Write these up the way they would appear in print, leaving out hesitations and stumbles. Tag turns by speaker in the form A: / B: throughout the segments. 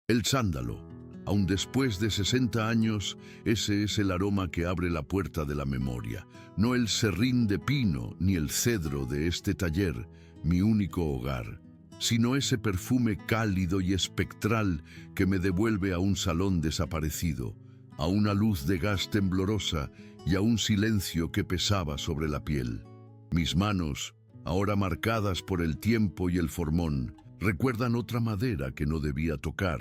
A: El sándalo. Aun después de 60 años, ese es el aroma que abre la puerta de la memoria. No el serrín de pino ni el cedro de este taller, mi único hogar, sino ese perfume cálido y espectral que me devuelve a un salón desaparecido, a una luz de gas temblorosa y a un silencio que pesaba sobre la piel. Mis manos, ahora marcadas por el tiempo y el formón, recuerdan otra madera que no debía tocar,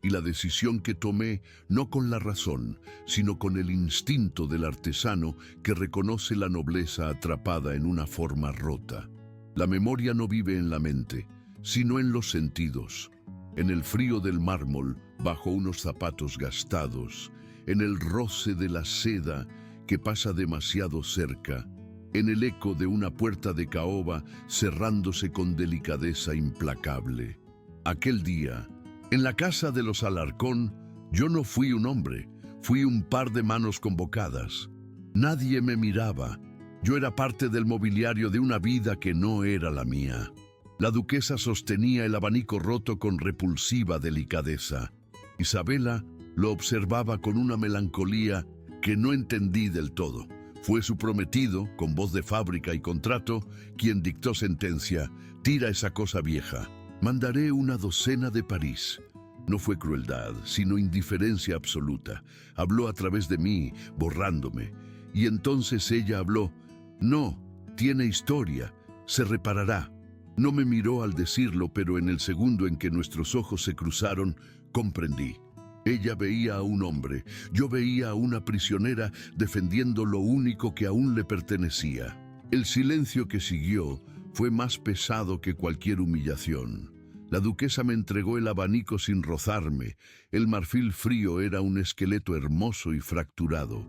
A: y la decisión que tomé no con la razón, sino con el instinto del artesano que reconoce la nobleza atrapada en una forma rota. La memoria no vive en la mente, sino en los sentidos, en el frío del mármol bajo unos zapatos gastados, en el roce de la seda que pasa demasiado cerca, en el eco de una puerta de caoba cerrándose con delicadeza implacable. Aquel día, en la casa de los Alarcón, yo no fui un hombre, fui un par de manos convocadas. Nadie me miraba, yo era parte del mobiliario de una vida que no era la mía. La duquesa sostenía el abanico roto con repulsiva delicadeza. Isabela lo observaba con una melancolía que no entendí del todo. Fue su prometido, con voz de fábrica y contrato, quien dictó sentencia: tira esa cosa vieja. Mandaré una docena de París. No fue crueldad, sino indiferencia absoluta. Habló a través de mí, borrándome. Y entonces ella habló: no, tiene historia, se reparará. No me miró al decirlo, pero en el segundo en que nuestros ojos se cruzaron, comprendí. Ella veía a un hombre, yo veía a una prisionera defendiendo lo único que aún le pertenecía. El silencio que siguió fue más pesado que cualquier humillación. La duquesa me entregó el abanico sin rozarme. El marfil frío era un esqueleto hermoso y fracturado.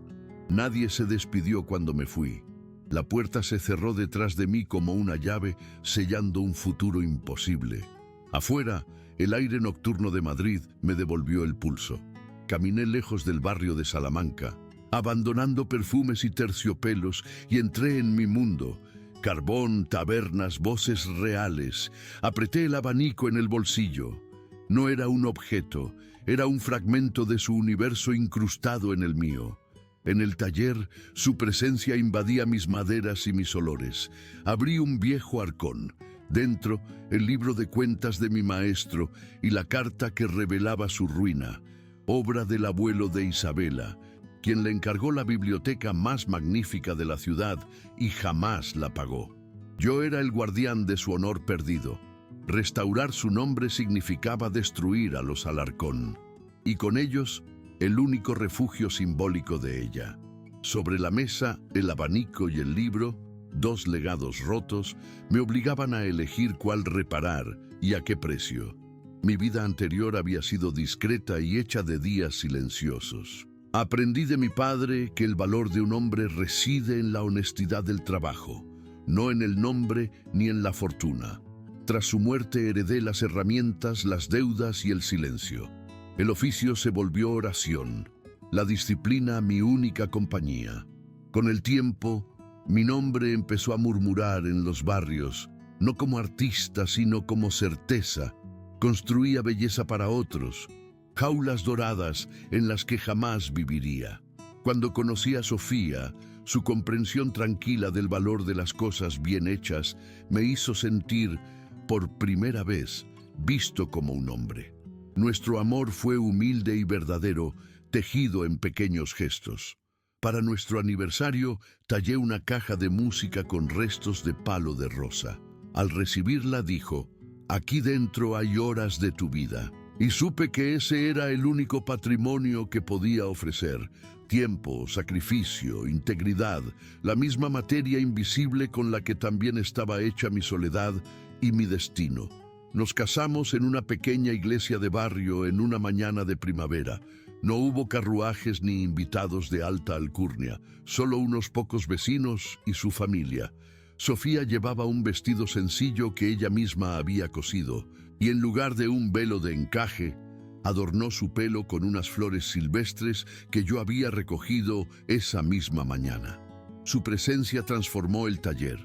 A: Nadie se despidió cuando me fui. La puerta se cerró detrás de mí como una llave, sellando un futuro imposible. Afuera, el aire nocturno de Madrid me devolvió el pulso. Caminé lejos del barrio de Salamanca, abandonando perfumes y terciopelos, y entré en mi mundo. Carbón, tabernas, voces reales. Apreté el abanico en el bolsillo. No era un objeto, era un fragmento de su universo incrustado en el mío. En el taller, su presencia invadía mis maderas y mis olores. Abrí un viejo arcón. Dentro, el libro de cuentas de mi maestro y la carta que revelaba su ruina, obra del abuelo de Isabela, quien le encargó la biblioteca más magnífica de la ciudad y jamás la pagó. Yo era el guardián de su honor perdido. Restaurar su nombre significaba destruir a los Alarcón, y con ellos, el único refugio simbólico de ella. Sobre la mesa, el abanico y el libro, dos legados rotos, me obligaban a elegir cuál reparar y a qué precio. Mi vida anterior había sido discreta y hecha de días silenciosos. Aprendí de mi padre que el valor de un hombre reside en la honestidad del trabajo, no en el nombre ni en la fortuna. Tras su muerte heredé las herramientas, las deudas y el silencio. El oficio se volvió oración, la disciplina mi única compañía. Con el tiempo, mi nombre empezó a murmurar en los barrios, no como artista, sino como certeza. Construía belleza para otros, jaulas doradas en las que jamás viviría. Cuando conocí a Sofía, su comprensión tranquila del valor de las cosas bien hechas me hizo sentir, por primera vez, visto como un hombre. Nuestro amor fue humilde y verdadero, tejido en pequeños gestos. Para nuestro aniversario, tallé una caja de música con restos de palo de rosa. Al recibirla dijo: aquí dentro hay horas de tu vida. Y supe que ese era el único patrimonio que podía ofrecer. Tiempo, sacrificio, integridad, la misma materia invisible con la que también estaba hecha mi soledad y mi destino. Nos casamos en una pequeña iglesia de barrio en una mañana de primavera. No hubo carruajes ni invitados de alta alcurnia, solo unos pocos vecinos y su familia. Sofía llevaba un vestido sencillo que ella misma había cosido, y en lugar de un velo de encaje, adornó su pelo con unas flores silvestres que yo había recogido esa misma mañana. Su presencia transformó el taller.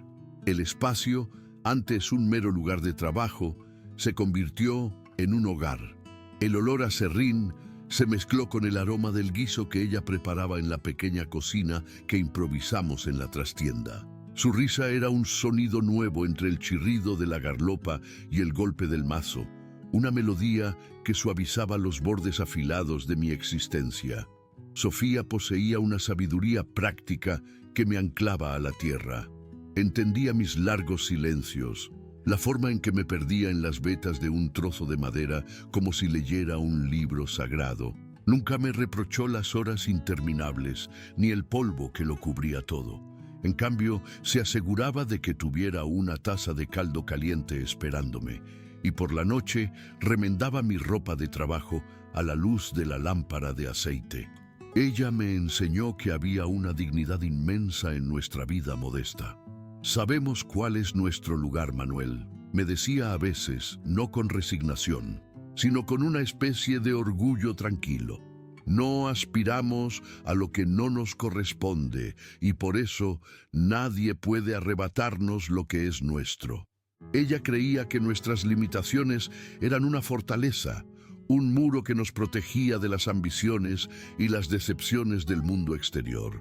A: El espacio, antes un mero lugar de trabajo, se convirtió en un hogar. El olor a serrín se mezcló con el aroma del guiso que ella preparaba en la pequeña cocina que improvisamos en la trastienda. Su risa era un sonido nuevo entre el chirrido de la garlopa y el golpe del mazo, una melodía que suavizaba los bordes afilados de mi existencia. Sofía poseía una sabiduría práctica que me anclaba a la tierra. Entendía mis largos silencios, la forma en que me perdía en las vetas de un trozo de madera como si leyera un libro sagrado. Nunca me reprochó las horas interminables, ni el polvo que lo cubría todo. En cambio, se aseguraba de que tuviera una taza de caldo caliente esperándome, y por la noche remendaba mi ropa de trabajo a la luz de la lámpara de aceite. Ella me enseñó que había una dignidad inmensa en nuestra vida modesta. «Sabemos cuál es nuestro lugar, Manuel», me decía a veces, no con resignación, sino con una especie de orgullo tranquilo. No aspiramos a lo que no nos corresponde y por eso nadie puede arrebatarnos lo que es nuestro. Ella creía que nuestras limitaciones eran una fortaleza, un muro que nos protegía de las ambiciones y las decepciones del mundo exterior.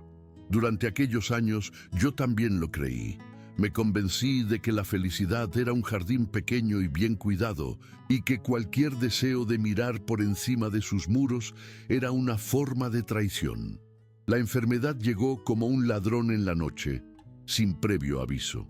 A: Durante aquellos años yo también lo creí. Me convencí de que la felicidad era un jardín pequeño y bien cuidado, y que cualquier deseo de mirar por encima de sus muros era una forma de traición. La enfermedad llegó como un ladrón en la noche, sin previo aviso.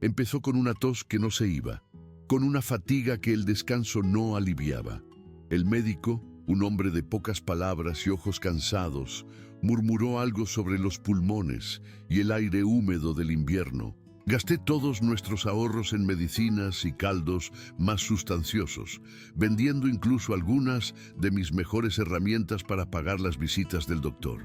A: Empezó con una tos que no se iba, con una fatiga que el descanso no aliviaba. El médico, un hombre de pocas palabras y ojos cansados, murmuró algo sobre los pulmones y el aire húmedo del invierno. Gasté todos nuestros ahorros en medicinas y caldos más sustanciosos, vendiendo incluso algunas de mis mejores herramientas para pagar las visitas del doctor.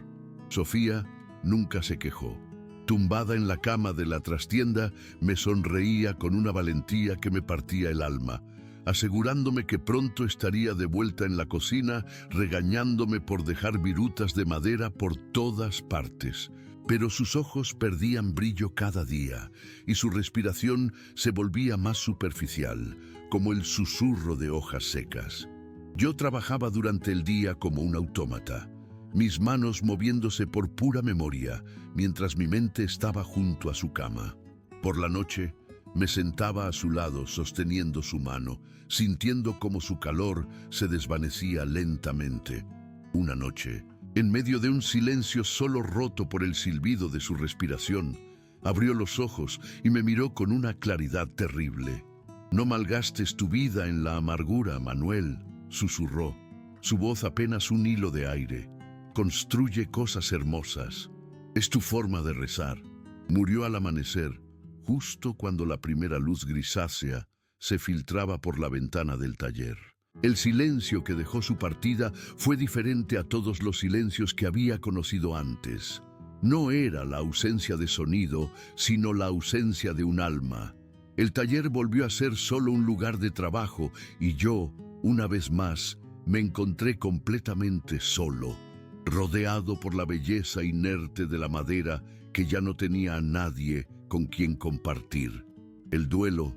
A: Sofía nunca se quejó. Tumbada en la cama de la trastienda, me sonreía con una valentía que me partía el alma, asegurándome que pronto estaría de vuelta en la cocina, regañándome por dejar virutas de madera por todas partes. Pero sus ojos perdían brillo cada día y su respiración se volvía más superficial, como el susurro de hojas secas. Yo trabajaba durante el día como un autómata, mis manos moviéndose por pura memoria, mientras mi mente estaba junto a su cama. Por la noche, me sentaba a su lado sosteniendo su mano, sintiendo cómo su calor se desvanecía lentamente. Una noche, en medio de un silencio solo roto por el silbido de su respiración, abrió los ojos y me miró con una claridad terrible. «No malgastes tu vida en la amargura, Manuel», susurró, su voz apenas un hilo de aire. «Construye cosas hermosas. Es tu forma de rezar». Murió al amanecer, justo cuando la primera luz grisácea se filtraba por la ventana del taller. El silencio que dejó su partida fue diferente a todos los silencios que había conocido antes. No era la ausencia de sonido, sino la ausencia de un alma. El taller volvió a ser solo un lugar de trabajo y yo, una vez más, me encontré completamente solo, rodeado por la belleza inerte de la madera que ya no tenía a nadie con quien compartir. El duelo,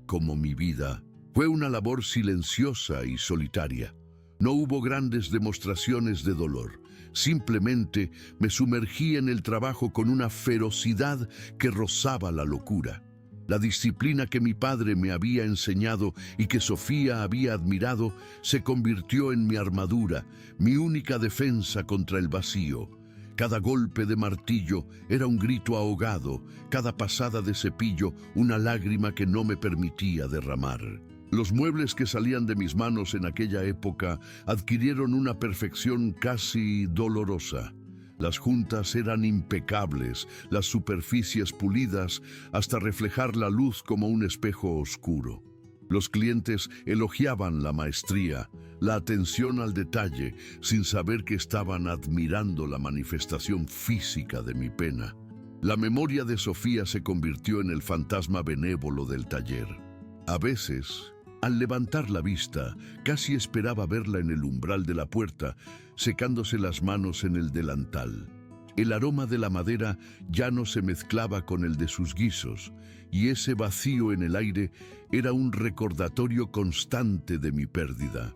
A: como mi vida, fue una labor silenciosa y solitaria. No hubo grandes demostraciones de dolor. Simplemente me sumergí en el trabajo con una ferocidad que rozaba la locura. La disciplina que mi padre me había enseñado y que Sofía había admirado se convirtió en mi armadura, mi única defensa contra el vacío. Cada golpe de martillo era un grito ahogado, cada pasada de cepillo una lágrima que no me permitía derramar. Los muebles que salían de mis manos en aquella época adquirieron una perfección casi dolorosa. Las juntas eran impecables, las superficies pulidas hasta reflejar la luz como un espejo oscuro. Los clientes elogiaban la maestría, la atención al detalle, sin saber que estaban admirando la manifestación física de mi pena. La memoria de Sofía se convirtió en el fantasma benévolo del taller. A veces, al levantar la vista, casi esperaba verla en el umbral de la puerta, secándose las manos en el delantal. El aroma de la madera ya no se mezclaba con el de sus guisos, y ese vacío en el aire era un recordatorio constante de mi pérdida.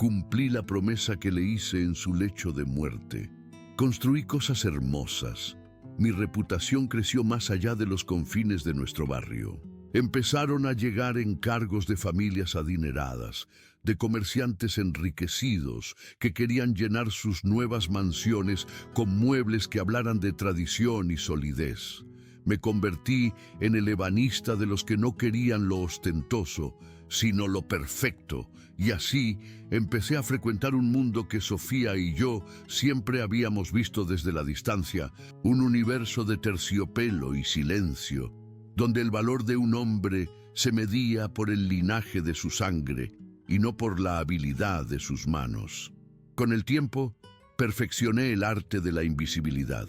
A: Cumplí la promesa que le hice en su lecho de muerte. Construí cosas hermosas. Mi reputación creció más allá de los confines de nuestro barrio. Empezaron a llegar encargos de familias adineradas, de comerciantes enriquecidos que querían llenar sus nuevas mansiones con muebles que hablaran de tradición y solidez. Me convertí en el ebanista de los que no querían lo ostentoso, sino lo perfecto, y así empecé a frecuentar un mundo que Sofía y yo siempre habíamos visto desde la distancia, un universo de terciopelo y silencio, donde el valor de un hombre se medía por el linaje de su sangre y no por la habilidad de sus manos. Con el tiempo, perfeccioné el arte de la invisibilidad.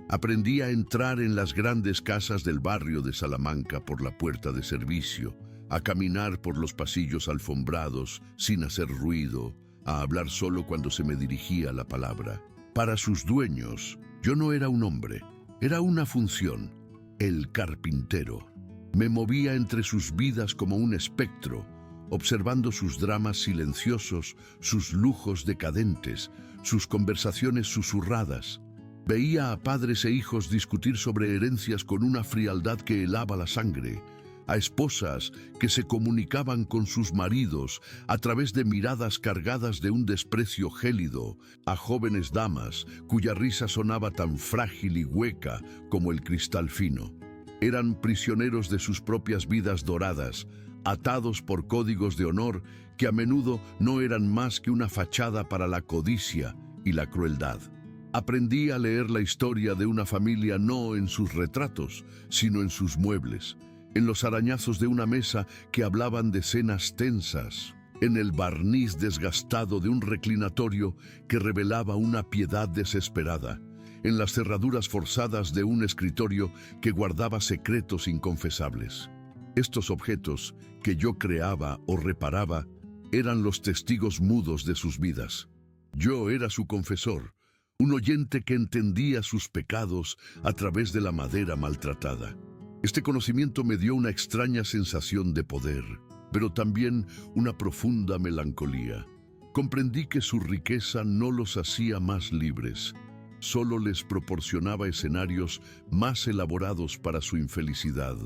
A: Aprendí a entrar en las grandes casas del barrio de Salamanca por la puerta de servicio, a caminar por los pasillos alfombrados sin hacer ruido, a hablar solo cuando se me dirigía la palabra. Para sus dueños, yo no era un hombre, era una función, el carpintero. Me movía entre sus vidas como un espectro, observando sus dramas silenciosos, sus lujos decadentes, sus conversaciones susurradas. Veía a padres e hijos discutir sobre herencias con una frialdad que helaba la sangre, a esposas que se comunicaban con sus maridos a través de miradas cargadas de un desprecio gélido, a jóvenes damas cuya risa sonaba tan frágil y hueca como el cristal fino. Eran prisioneros de sus propias vidas doradas, atados por códigos de honor que a menudo no eran más que una fachada para la codicia y la crueldad. Aprendí a leer la historia de una familia no en sus retratos, sino en sus muebles, en los arañazos de una mesa que hablaban de cenas tensas, en el barniz desgastado de un reclinatorio que revelaba una piedad desesperada, en las cerraduras forzadas de un escritorio que guardaba secretos inconfesables. Estos objetos que yo creaba o reparaba eran los testigos mudos de sus vidas. Yo era su confesor, un oyente que entendía sus pecados a través de la madera maltratada. Este conocimiento me dio una extraña sensación de poder, pero también una profunda melancolía. Comprendí que su riqueza no los hacía más libres, solo les proporcionaba escenarios más elaborados para su infelicidad.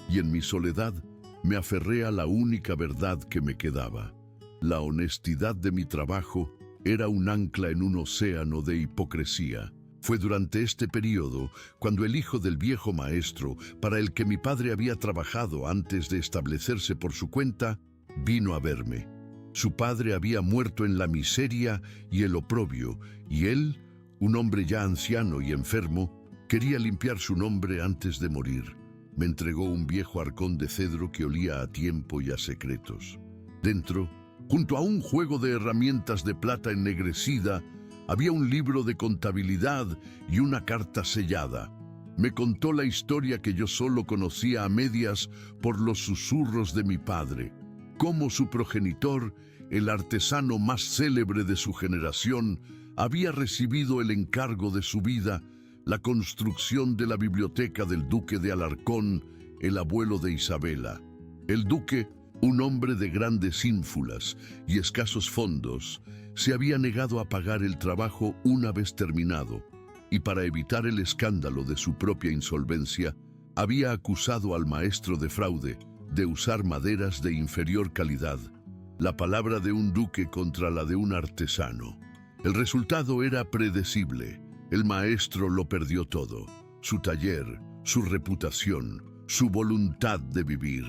A: Y en mi soledad me aferré a la única verdad que me quedaba. La honestidad de mi trabajo era un ancla en un océano de hipocresía. Fue durante este periodo cuando el hijo del viejo maestro, para el que mi padre había trabajado antes de establecerse por su cuenta, vino a verme. Su padre había muerto en la miseria y el oprobio, y él, un hombre ya anciano y enfermo, quería limpiar su nombre antes de morir. Me entregó un viejo arcón de cedro que olía a tiempo y a secretos. Dentro, junto a un juego de herramientas de plata ennegrecida, había un libro de contabilidad y una carta sellada. Me contó la historia que yo solo conocía a medias por los susurros de mi padre, cómo su progenitor, el artesano más célebre de su generación, había recibido el encargo de su vida, la construcción de la biblioteca del duque de Alarcón, el abuelo de Isabela. El duque, un hombre de grandes ínfulas y escasos fondos, se había negado a pagar el trabajo una vez terminado, y para evitar el escándalo de su propia insolvencia, había acusado al maestro de fraude, de usar maderas de inferior calidad, la palabra de un duque contra la de un artesano. El resultado era predecible. El maestro lo perdió todo: su taller, su reputación, su voluntad de vivir.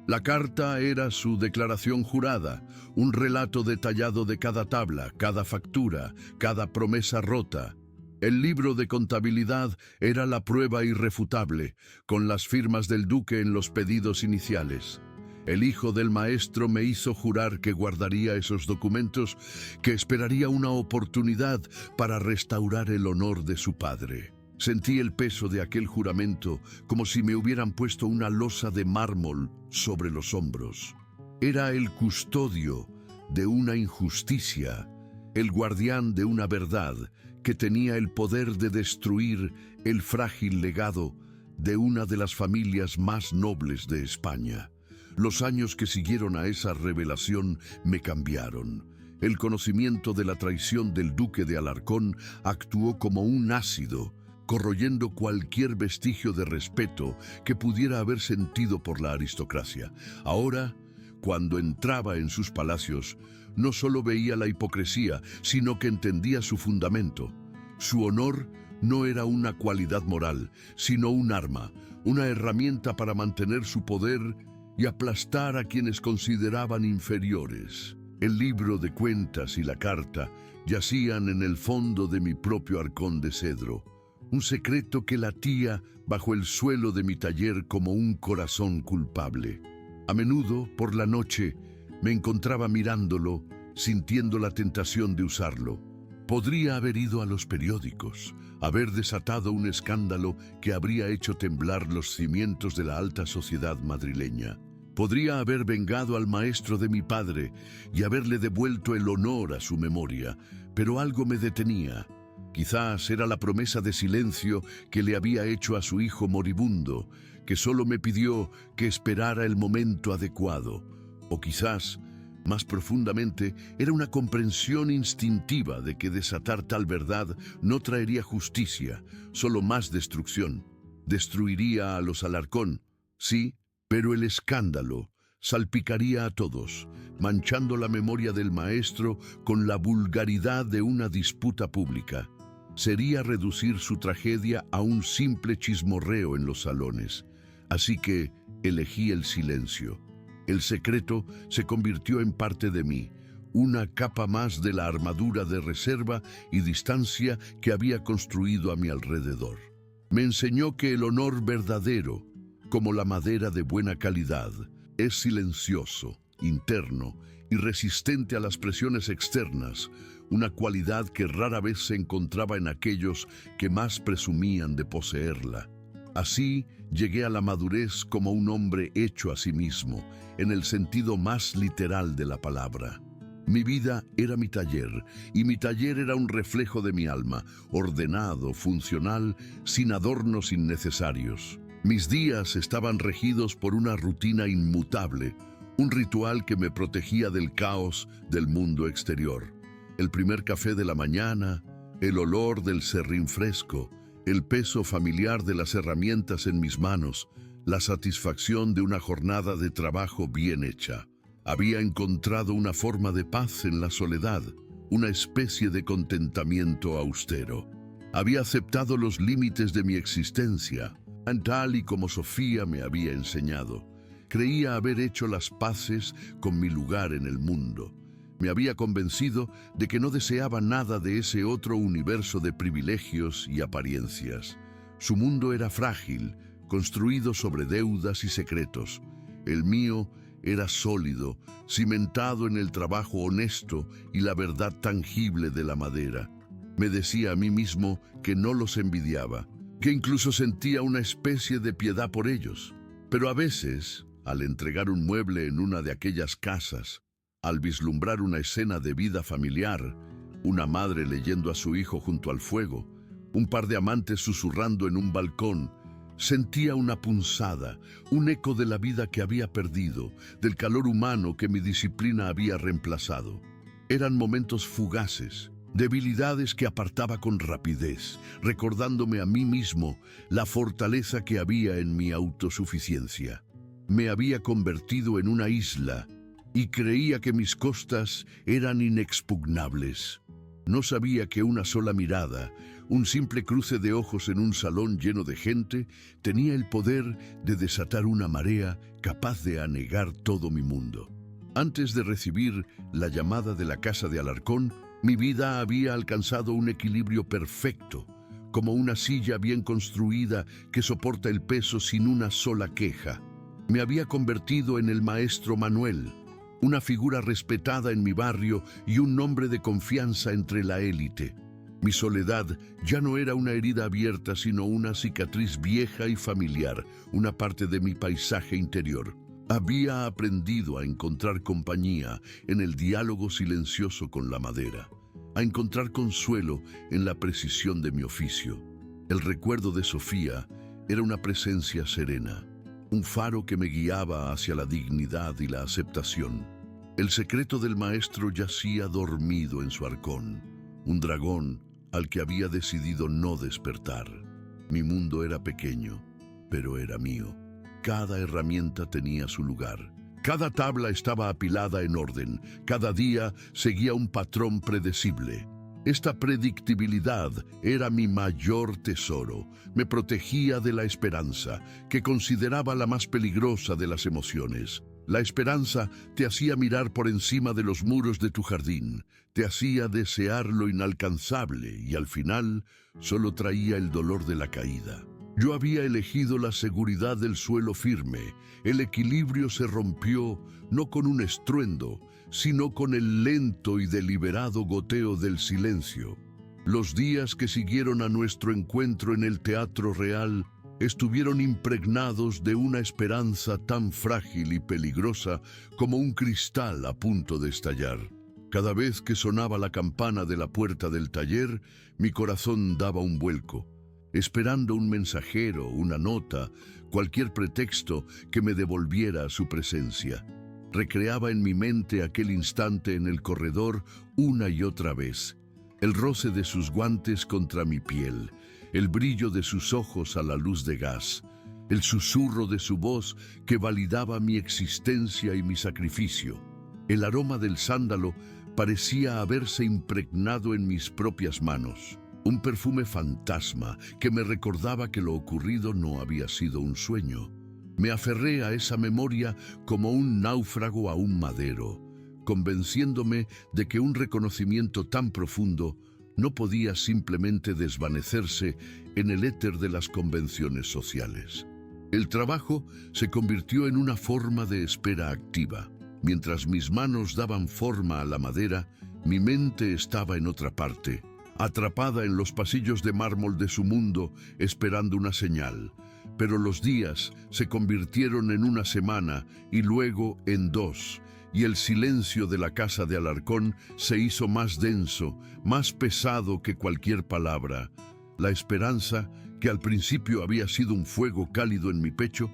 A: La carta era su declaración jurada, un relato detallado de cada tabla, cada factura, cada promesa rota. El libro de contabilidad era la prueba irrefutable, con las firmas del duque en los pedidos iniciales. El hijo del maestro me hizo jurar que guardaría esos documentos, que esperaría una oportunidad para restaurar el honor de su padre. Sentí el peso de aquel juramento como si me hubieran puesto una losa de mármol sobre los hombros. Era el custodio de una injusticia, el guardián de una verdad que tenía el poder de destruir el frágil legado de una de las familias más nobles de España. Los años que siguieron a esa revelación me cambiaron. El conocimiento de la traición del duque de Alarcón actuó como un ácido, corroyendo cualquier vestigio de respeto que pudiera haber sentido por la aristocracia. Ahora, cuando entraba en sus palacios, no solo veía la hipocresía, sino que entendía su fundamento. Su honor no era una cualidad moral, sino un arma, una herramienta para mantener su poder y aplastar a quienes consideraban inferiores. El libro de cuentas y la carta yacían en el fondo de mi propio arcón de cedro, un secreto que latía bajo el suelo de mi taller como un corazón culpable. A menudo, por la noche, me encontraba mirándolo, sintiendo la tentación de usarlo. Podría haber ido a los periódicos, haber desatado un escándalo que habría hecho temblar los cimientos de la alta sociedad madrileña. Podría haber vengado al maestro de mi padre y haberle devuelto el honor a su memoria, pero algo me detenía. Quizás era la promesa de silencio que le había hecho a su hijo moribundo, que solo me pidió que esperara el momento adecuado. O quizás, más profundamente, era una comprensión instintiva de que desatar tal verdad no traería justicia, solo más destrucción. Destruiría a los Alarcón, sí, pero el escándalo salpicaría a todos, manchando la memoria del maestro con la vulgaridad de una disputa pública. Sería reducir su tragedia a un simple chismorreo en los salones. Así que elegí el silencio. El secreto se convirtió en parte de mí, una capa más de la armadura de reserva y distancia que había construido a mi alrededor. Me enseñó que el honor verdadero, como la madera de buena calidad, es silencioso, interno y resistente a las presiones externas, una cualidad que rara vez se encontraba en aquellos que más presumían de poseerla. Así llegué a la madurez como un hombre hecho a sí mismo, en el sentido más literal de la palabra. Mi vida era mi taller, y mi taller era un reflejo de mi alma, ordenado, funcional, sin adornos innecesarios. Mis días estaban regidos por una rutina inmutable, un ritual que me protegía del caos del mundo exterior. El primer café de la mañana, el olor del serrín fresco, el peso familiar de las herramientas en mis manos, la satisfacción de una jornada de trabajo bien hecha. Había encontrado una forma de paz en la soledad, una especie de contentamiento austero. Había aceptado los límites de mi existencia, tal y como Sofía me había enseñado. Creía haber hecho las paces con mi lugar en el mundo. Me había convencido de que no deseaba nada de ese otro universo de privilegios y apariencias. Su mundo era frágil, construido sobre deudas y secretos. El mío era sólido, cimentado en el trabajo honesto y la verdad tangible de la madera. Me decía a mí mismo que no los envidiaba, que incluso sentía una especie de piedad por ellos. Pero a veces, al entregar un mueble en una de aquellas casas, al vislumbrar una escena de vida familiar, una madre leyendo a su hijo junto al fuego, un par de amantes susurrando en un balcón, sentía una punzada, un eco de la vida que había perdido, del calor humano que mi disciplina había reemplazado. Eran momentos fugaces, debilidades que apartaba con rapidez, recordándome a mí mismo la fortaleza que había en mi autosuficiencia. Me había convertido en una isla y creía que mis costas eran inexpugnables. No sabía que una sola mirada, un simple cruce de ojos en un salón lleno de gente, tenía el poder de desatar una marea capaz de anegar todo mi mundo. Antes de recibir la llamada de la casa de Alarcón, mi vida había alcanzado un equilibrio perfecto, como una silla bien construida que soporta el peso sin una sola queja. Me había convertido en el maestro Manuel, una figura respetada en mi barrio y un nombre de confianza entre la élite. Mi soledad ya no era una herida abierta, sino una cicatriz vieja y familiar, una parte de mi paisaje interior. Había aprendido a encontrar compañía en el diálogo silencioso con la madera, a encontrar consuelo en la precisión de mi oficio. El recuerdo de Sofía era una presencia serena, un faro que me guiaba hacia la dignidad y la aceptación. El secreto del maestro yacía dormido en su arcón, un dragón al que había decidido no despertar. Mi mundo era pequeño, pero era mío. Cada herramienta tenía su lugar. Cada tabla estaba apilada en orden. Cada día seguía un patrón predecible. Esta predictibilidad era mi mayor tesoro. Me protegía de la esperanza, que consideraba la más peligrosa de las emociones. La esperanza te hacía mirar por encima de los muros de tu jardín, te hacía desear lo inalcanzable y al final solo traía el dolor de la caída. Yo había elegido la seguridad del suelo firme. El equilibrio se rompió no con un estruendo, sino con el lento y deliberado goteo del silencio. Los días que siguieron a nuestro encuentro en el Teatro Real estuvieron impregnados de una esperanza tan frágil y peligrosa como un cristal a punto de estallar. Cada vez que sonaba la campana de la puerta del taller, mi corazón daba un vuelco, esperando un mensajero, una nota, cualquier pretexto que me devolviera su presencia. Recreaba en mi mente aquel instante en el corredor una y otra vez. El roce de sus guantes contra mi piel, el brillo de sus ojos a la luz de gas, el susurro de su voz que validaba mi existencia y mi sacrificio. El aroma del sándalo parecía haberse impregnado en mis propias manos. Un perfume fantasma que me recordaba que lo ocurrido no había sido un sueño. Me aferré a esa memoria como un náufrago a un madero, convenciéndome de que un reconocimiento tan profundo no podía simplemente desvanecerse en el éter de las convenciones sociales. El trabajo se convirtió en una forma de espera activa. Mientras mis manos daban forma a la madera, mi mente estaba en otra parte, atrapada en los pasillos de mármol de su mundo, esperando una señal. Pero los días se convirtieron en una semana y luego en dos, y el silencio de la casa de Alarcón se hizo más denso, más pesado que cualquier palabra. La esperanza, que al principio había sido un fuego cálido en mi pecho,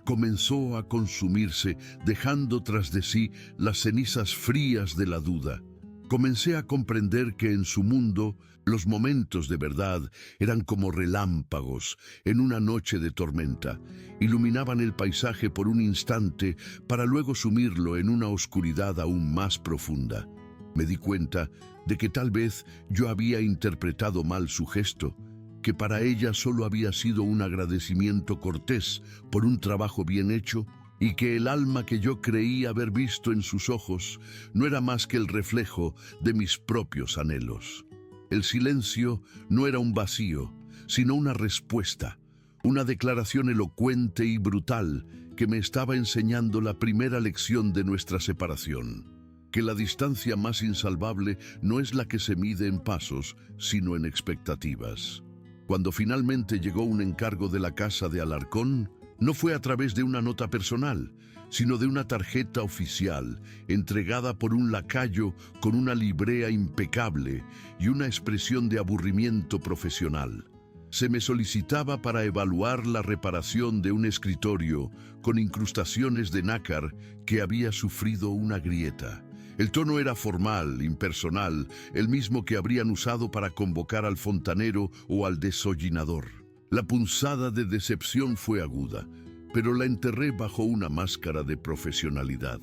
A: comenzó a consumirse, dejando tras de sí las cenizas frías de la duda. Comencé a comprender que en su mundo los momentos de verdad eran como relámpagos en una noche de tormenta. Iluminaban el paisaje por un instante para luego sumirlo en una oscuridad aún más profunda. Me di cuenta de que tal vez yo había interpretado mal su gesto, que para ella solo había sido un agradecimiento cortés por un trabajo bien hecho, y que el alma que yo creí haber visto en sus ojos no era más que el reflejo de mis propios anhelos. El silencio no era un vacío, sino una respuesta, una declaración elocuente y brutal que me estaba enseñando la primera lección de nuestra separación, que la distancia más insalvable no es la que se mide en pasos, sino en expectativas. Cuando finalmente llegó un encargo de la casa de Alarcón, no fue a través de una nota personal, sino de una tarjeta oficial entregada por un lacayo con una librea impecable y una expresión de aburrimiento profesional. Se me solicitaba para evaluar la reparación de un escritorio con incrustaciones de nácar que había sufrido una grieta. El tono era formal, impersonal, el mismo que habrían usado para convocar al fontanero o al desollinador. La punzada de decepción fue aguda, pero la enterré bajo una máscara de profesionalidad.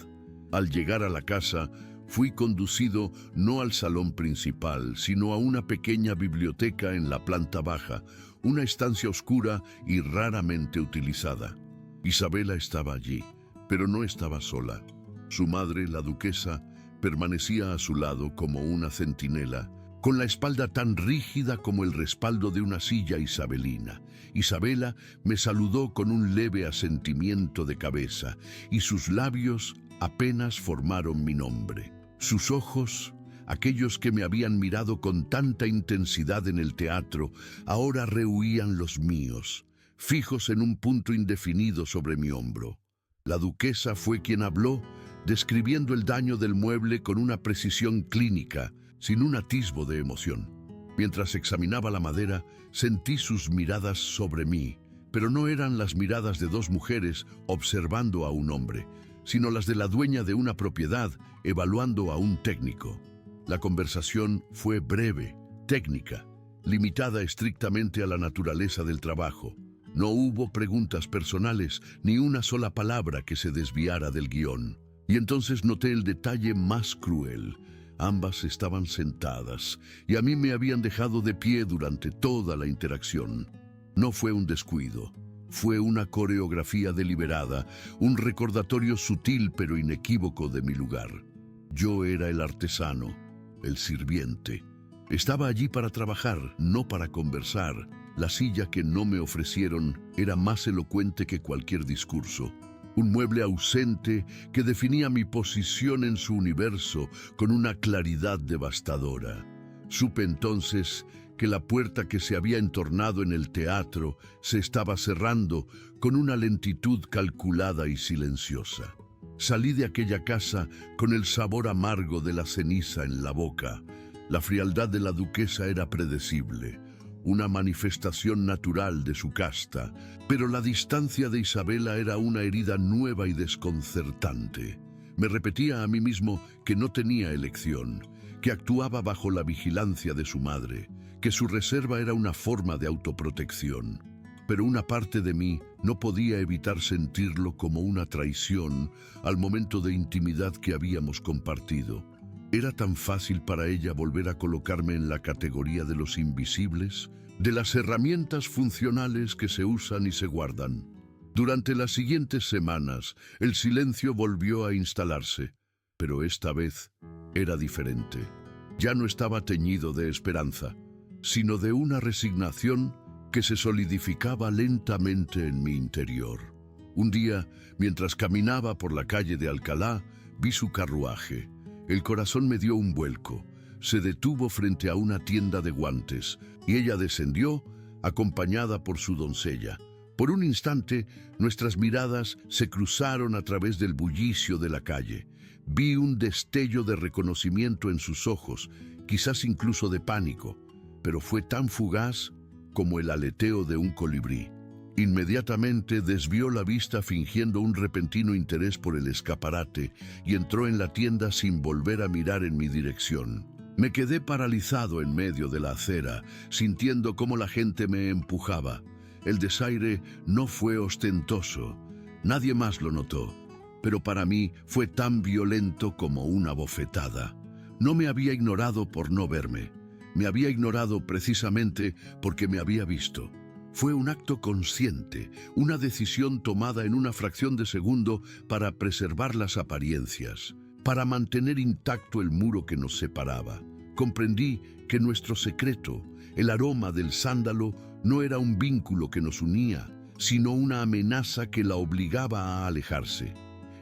A: Al llegar a la casa, fui conducido no al salón principal, sino a una pequeña biblioteca en la planta baja, una estancia oscura y raramente utilizada. Isabela estaba allí, pero no estaba sola. Su madre, la duquesa, permanecía a su lado como una centinela, con la espalda tan rígida como el respaldo de una silla isabelina. Isabela me saludó con un leve asentimiento de cabeza, y sus labios apenas formaron mi nombre. Sus ojos, aquellos que me habían mirado con tanta intensidad en el teatro, ahora rehuían los míos, fijos en un punto indefinido sobre mi hombro. La duquesa fue quien habló, describiendo el daño del mueble con una precisión clínica, sin un atisbo de emoción. Mientras examinaba la madera, sentí sus miradas sobre mí, pero no eran las miradas de dos mujeres observando a un hombre. sino las de la dueña de una propiedad evaluando a un técnico. La conversación fue breve, técnica, limitada estrictamente a la naturaleza del trabajo. No hubo preguntas personales ni una sola palabra que se desviara del guión. Y entonces noté el detalle más cruel. Ambas estaban sentadas y a mí me habían dejado de pie durante toda la interacción. No fue un descuido. Fue una coreografía deliberada, un recordatorio sutil pero inequívoco de mi lugar. Yo era el artesano, el sirviente. Estaba allí para trabajar, no para conversar. La silla que no me ofrecieron era más elocuente que cualquier discurso. Un mueble ausente que definía mi posición en su universo con una claridad devastadora. Supe entonces que la puerta que se había entornado en el teatro se estaba cerrando con una lentitud calculada y silenciosa. Salí de aquella casa con el sabor amargo de la ceniza en la boca. La frialdad de la duquesa era predecible, una manifestación natural de su casta, pero la distancia de Isabela era una herida nueva y desconcertante. Me repetía a mí mismo que no tenía elección, que actuaba bajo la vigilancia de su madre, que su reserva era una forma de autoprotección. Pero una parte de mí no podía evitar sentirlo como una traición al momento de intimidad que habíamos compartido. ¿Era tan fácil para ella volver a colocarme en la categoría de los invisibles, de las herramientas funcionales que se usan y se guardan? Durante las siguientes semanas, el silencio volvió a instalarse, pero esta vez era diferente. Ya no estaba teñido de esperanza, sino de una resignación que se solidificaba lentamente en mi interior. Un día, mientras caminaba por la calle de Alcalá, vi su carruaje. El corazón me dio un vuelco. Se detuvo frente a una tienda de guantes y ella descendió, acompañada por su doncella. Por un instante, nuestras miradas se cruzaron a través del bullicio de la calle. Vi un destello de reconocimiento en sus ojos, quizás incluso de pánico, pero fue tan fugaz como el aleteo de un colibrí. Inmediatamente desvió la vista fingiendo un repentino interés por el escaparate y entró en la tienda sin volver a mirar en mi dirección. Me quedé paralizado en medio de la acera, sintiendo cómo la gente me empujaba. El desaire no fue ostentoso, nadie más lo notó, pero para mí fue tan violento como una bofetada. No me había ignorado por no verme, me había ignorado precisamente porque me había visto. Fue un acto consciente, una decisión tomada en una fracción de segundo para preservar las apariencias, para mantener intacto el muro que nos separaba. Comprendí que nuestro secreto, el aroma del sándalo, no era un vínculo que nos unía, sino una amenaza que la obligaba a alejarse.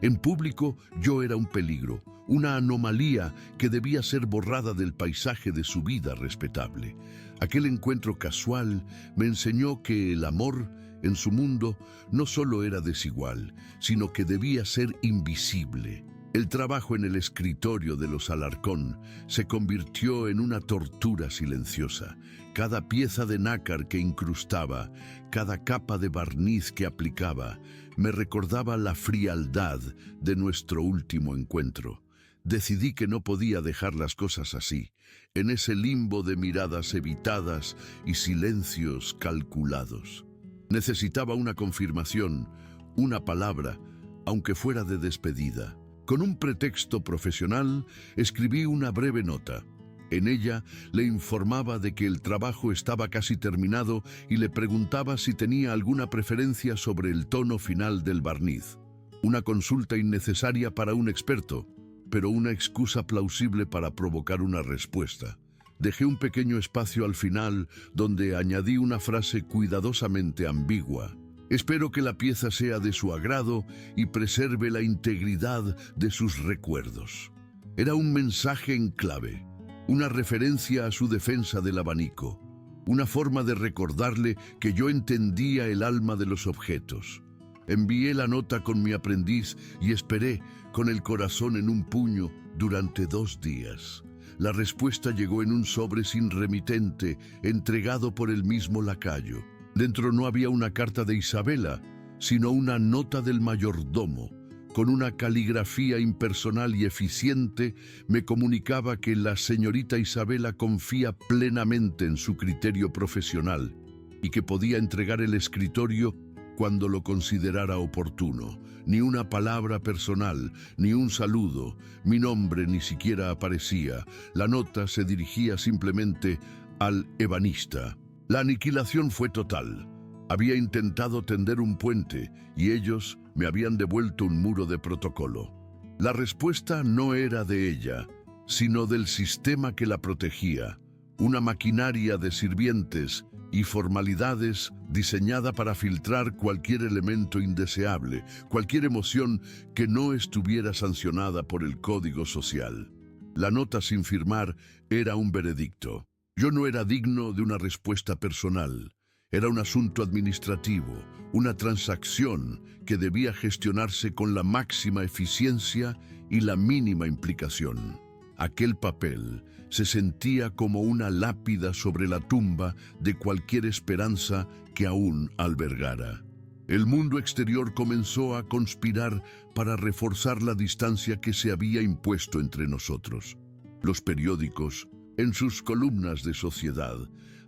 A: En público yo era un peligro, una anomalía que debía ser borrada del paisaje de su vida respetable. Aquel encuentro casual me enseñó que el amor en su mundo no solo era desigual, sino que debía ser invisible. El trabajo en el escritorio de los Alarcón se convirtió en una tortura silenciosa. Cada pieza de nácar que incrustaba, cada capa de barniz que aplicaba, me recordaba la frialdad de nuestro último encuentro. Decidí que no podía dejar las cosas así, en ese limbo de miradas evitadas y silencios calculados. Necesitaba una confirmación, una palabra, aunque fuera de despedida. Con un pretexto profesional, escribí una breve nota. En ella le informaba de que el trabajo estaba casi terminado y le preguntaba si tenía alguna preferencia sobre el tono final del barniz. Una consulta innecesaria para un experto, pero una excusa plausible para provocar una respuesta. Dejé un pequeño espacio al final donde añadí una frase cuidadosamente ambigua. Espero que la pieza sea de su agrado y preserve la integridad de sus recuerdos. Era un mensaje en clave, una referencia a su defensa del abanico, una forma de recordarle que yo entendía el alma de los objetos. Envié la nota con mi aprendiz y esperé, con el corazón en un puño, durante 2 días. La respuesta llegó en un sobre sin remitente, entregado por el mismo lacayo. Dentro no había una carta de Isabela, sino una nota del mayordomo, con una caligrafía impersonal y eficiente, me comunicaba que la señorita Isabela confía plenamente en su criterio profesional y que podía entregar el escritorio cuando lo considerara oportuno. Ni una palabra personal, ni un saludo, mi nombre ni siquiera aparecía. La nota se dirigía simplemente al ebanista. La aniquilación fue total. Había intentado tender un puente y ellos me habían devuelto un muro de protocolo. La respuesta no era de ella, sino del sistema que la protegía, una maquinaria de sirvientes y formalidades diseñada para filtrar cualquier elemento indeseable, cualquier emoción que no estuviera sancionada por el código social. La nota sin firmar era un veredicto. Yo no era digno de una respuesta personal. Era un asunto administrativo, una transacción que debía gestionarse con la máxima eficiencia y la mínima implicación. Aquel papel se sentía como una lápida sobre la tumba de cualquier esperanza que aún albergara. El mundo exterior comenzó a conspirar para reforzar la distancia que se había impuesto entre nosotros. Los periódicos, en sus columnas de sociedad,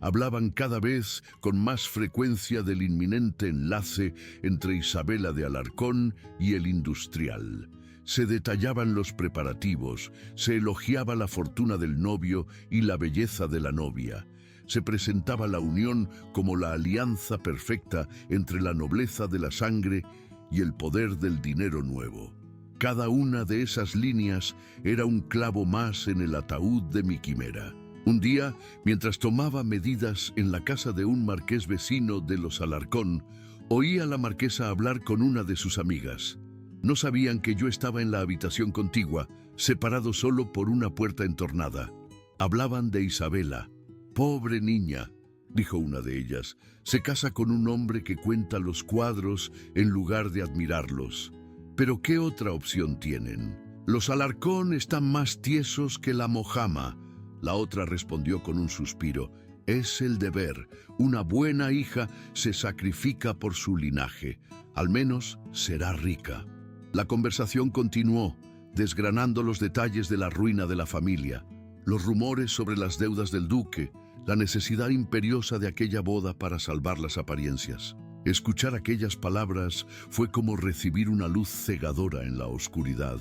A: hablaban cada vez con más frecuencia del inminente enlace entre Isabela de Alarcón y el industrial. Se detallaban los preparativos, se elogiaba la fortuna del novio y la belleza de la novia. Se presentaba la unión como la alianza perfecta entre la nobleza de la sangre y el poder del dinero nuevo. Cada una de esas líneas era un clavo más en el ataúd de mi quimera. Un día, mientras tomaba medidas en la casa de un marqués vecino de los Alarcón, oí a la marquesa hablar con una de sus amigas. No sabían que yo estaba en la habitación contigua, separado solo por una puerta entornada. Hablaban de Isabela. «Pobre niña», dijo una de ellas, «se casa con un hombre que cuenta los cuadros en lugar de admirarlos. Pero ¿qué otra opción tienen? Los Alarcón están más tiesos que la mojama». La otra respondió con un suspiro. «Es el deber. Una buena hija se sacrifica por su linaje. Al menos será rica». La conversación continuó, desgranando los detalles de la ruina de la familia, los rumores sobre las deudas del duque, la necesidad imperiosa de aquella boda para salvar las apariencias. Escuchar aquellas palabras fue como recibir una luz cegadora en la oscuridad.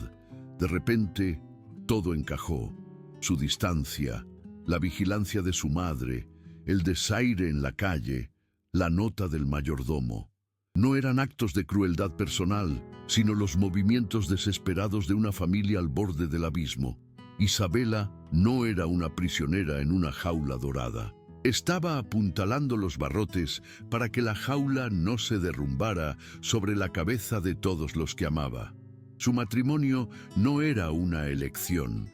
A: De repente, todo encajó. Su distancia, la vigilancia de su madre, el desaire en la calle, la nota del mayordomo. No eran actos de crueldad personal, sino los movimientos desesperados de una familia al borde del abismo. Isabela no era una prisionera en una jaula dorada. Estaba apuntalando los barrotes para que la jaula no se derrumbara sobre la cabeza de todos los que amaba. Su matrimonio no era una elección,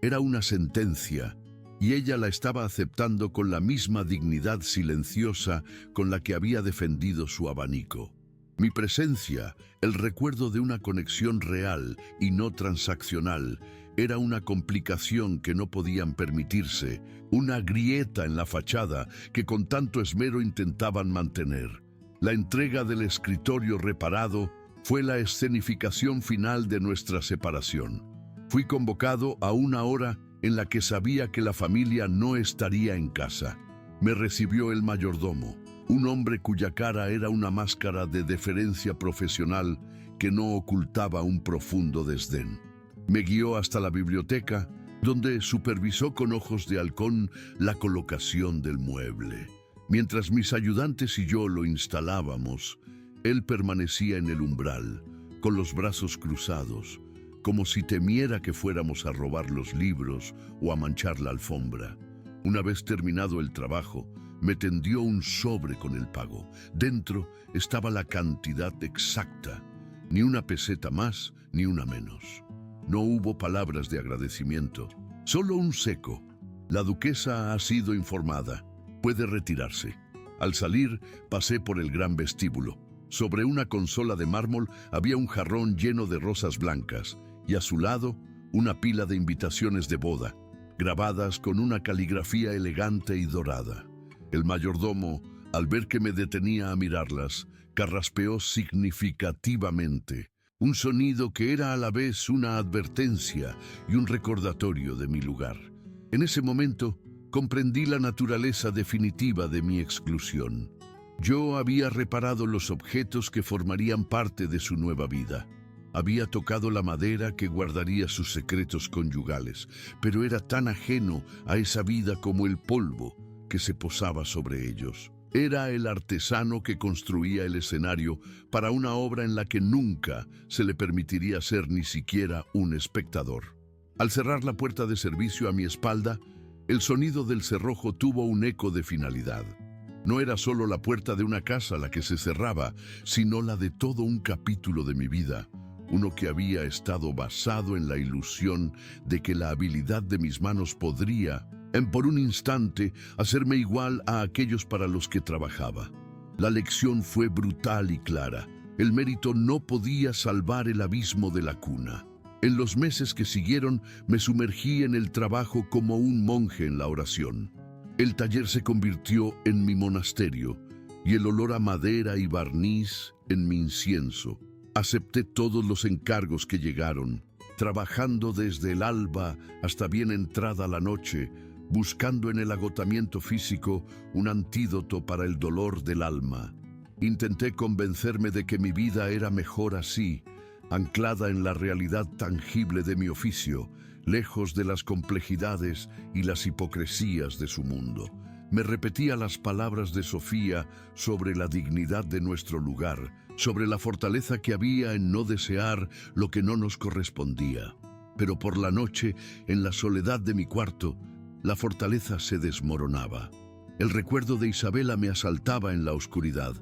A: era una sentencia, y ella la estaba aceptando con la misma dignidad silenciosa con la que había defendido su abanico. Mi presencia, el recuerdo de una conexión real y no transaccional, era una complicación que no podían permitirse, una grieta en la fachada que con tanto esmero intentaban mantener. La entrega del escritorio reparado fue la escenificación final de nuestra separación. Fui convocado a una hora en la que sabía que la familia no estaría en casa. Me recibió el mayordomo, un hombre cuya cara era una máscara de deferencia profesional que no ocultaba un profundo desdén. Me guió hasta la biblioteca, donde supervisó con ojos de halcón la colocación del mueble. Mientras mis ayudantes y yo lo instalábamos, él permanecía en el umbral, con los brazos cruzados, como si temiera que fuéramos a robar los libros o a manchar la alfombra. Una vez terminado el trabajo, me tendió un sobre con el pago. Dentro estaba la cantidad exacta, ni una peseta más ni una menos. No hubo palabras de agradecimiento, solo un seco. La duquesa ha sido informada. Puede retirarse. Al salir, pasé por el gran vestíbulo. Sobre una consola de mármol había un jarrón lleno de rosas blancas y a su lado una pila de invitaciones de boda, grabadas con una caligrafía elegante y dorada. El mayordomo, al ver que me detenía a mirarlas, carraspeó significativamente. un sonido que era a la vez una advertencia y un recordatorio de mi lugar. En ese momento, comprendí la naturaleza definitiva de mi exclusión. Yo había reparado los objetos que formarían parte de su nueva vida. Había tocado la madera que guardaría sus secretos conyugales, pero era tan ajeno a esa vida como el polvo que se posaba sobre ellos. Era el artesano que construía el escenario para una obra en la que nunca se le permitiría ser ni siquiera un espectador. Al cerrar la puerta de servicio a mi espalda, el sonido del cerrojo tuvo un eco de finalidad. No era solo la puerta de una casa la que se cerraba, sino la de todo un capítulo de mi vida, uno que había estado basado en la ilusión de que la habilidad de mis manos podría, por un instante, hacerme igual a aquellos para los que trabajaba. La lección fue brutal y clara. El mérito no podía salvar el abismo de la cuna. En los meses que siguieron, me sumergí en el trabajo como un monje en la oración. El taller se convirtió en mi monasterio y el olor a madera y barniz en mi incienso. Acepté todos los encargos que llegaron, trabajando desde el alba hasta bien entrada la noche, buscando en el agotamiento físico un antídoto para el dolor del alma. Intenté convencerme de que mi vida era mejor así, anclada en la realidad tangible de mi oficio, lejos de las complejidades y las hipocresías de su mundo. Me repetía las palabras de Sofía sobre la dignidad de nuestro lugar, sobre la fortaleza que había en no desear lo que no nos correspondía. Pero por la noche, en la soledad de mi cuarto, la fortaleza se desmoronaba. El recuerdo de Isabela me asaltaba en la oscuridad,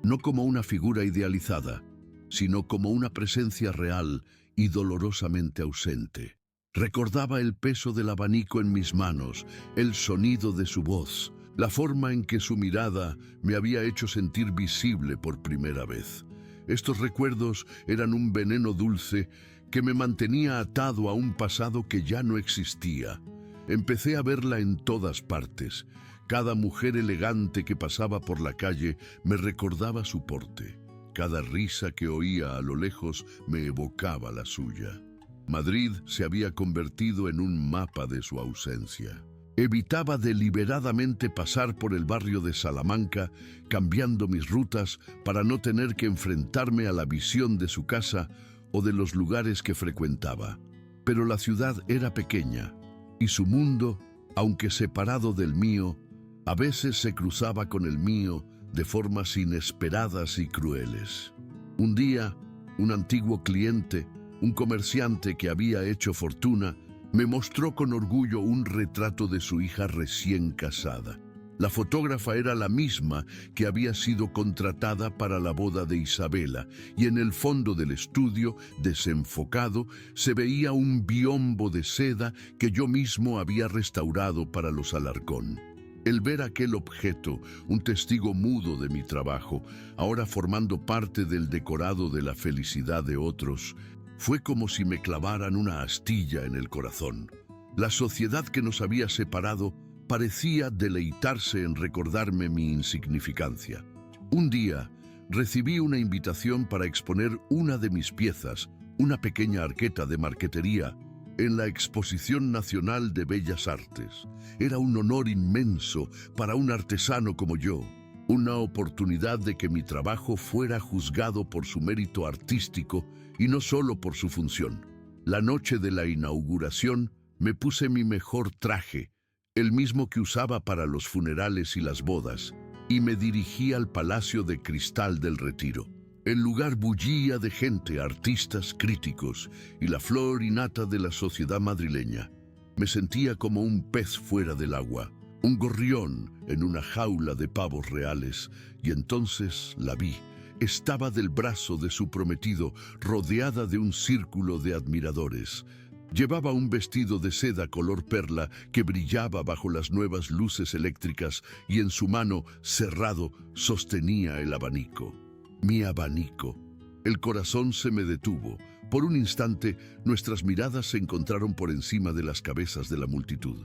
A: no como una figura idealizada, sino como una presencia real y dolorosamente ausente. Recordaba el peso del abanico en mis manos, el sonido de su voz, la forma en que su mirada me había hecho sentir visible por primera vez. Estos recuerdos eran un veneno dulce que me mantenía atado a un pasado que ya no existía. Empecé a verla en todas partes. Cada mujer elegante que pasaba por la calle me recordaba su porte. Cada risa que oía a lo lejos me evocaba la suya. Madrid se había convertido en un mapa de su ausencia. Evitaba deliberadamente pasar por el barrio de Salamanca, cambiando mis rutas para no tener que enfrentarme a la visión de su casa o de los lugares que frecuentaba. Pero la ciudad era pequeña, y su mundo, aunque separado del mío, a veces se cruzaba con el mío de formas inesperadas y crueles. Un día, un antiguo cliente, un comerciante que había hecho fortuna, me mostró con orgullo un retrato de su hija recién casada. La fotógrafa era la misma que había sido contratada para la boda de Isabela, y en el fondo del estudio, desenfocado, se veía un biombo de seda que yo mismo había restaurado para los Alarcón. El ver aquel objeto, un testigo mudo de mi trabajo, ahora formando parte del decorado de la felicidad de otros, fue como si me clavaran una astilla en el corazón. La sociedad que nos había separado parecía deleitarse en recordarme mi insignificancia. Un día, recibí una invitación para exponer una de mis piezas, una pequeña arqueta de marquetería, en la Exposición Nacional de Bellas Artes. Era un honor inmenso para un artesano como yo, una oportunidad de que mi trabajo fuera juzgado por su mérito artístico y no solo por su función. La noche de la inauguración me puse mi mejor traje, el mismo que usaba para los funerales y las bodas, y me dirigí al Palacio de Cristal del Retiro. El lugar bullía de gente, artistas, críticos y la flor y nata de la sociedad madrileña. Me sentía como un pez fuera del agua, un gorrión en una jaula de pavos reales, y entonces la vi. Estaba del brazo de su prometido, rodeada de un círculo de admiradores. Llevaba un vestido de seda color perla que brillaba bajo las nuevas luces eléctricas y en su mano, cerrado, sostenía el abanico. Mi abanico. El corazón se me detuvo. Por un instante, nuestras miradas se encontraron por encima de las cabezas de la multitud.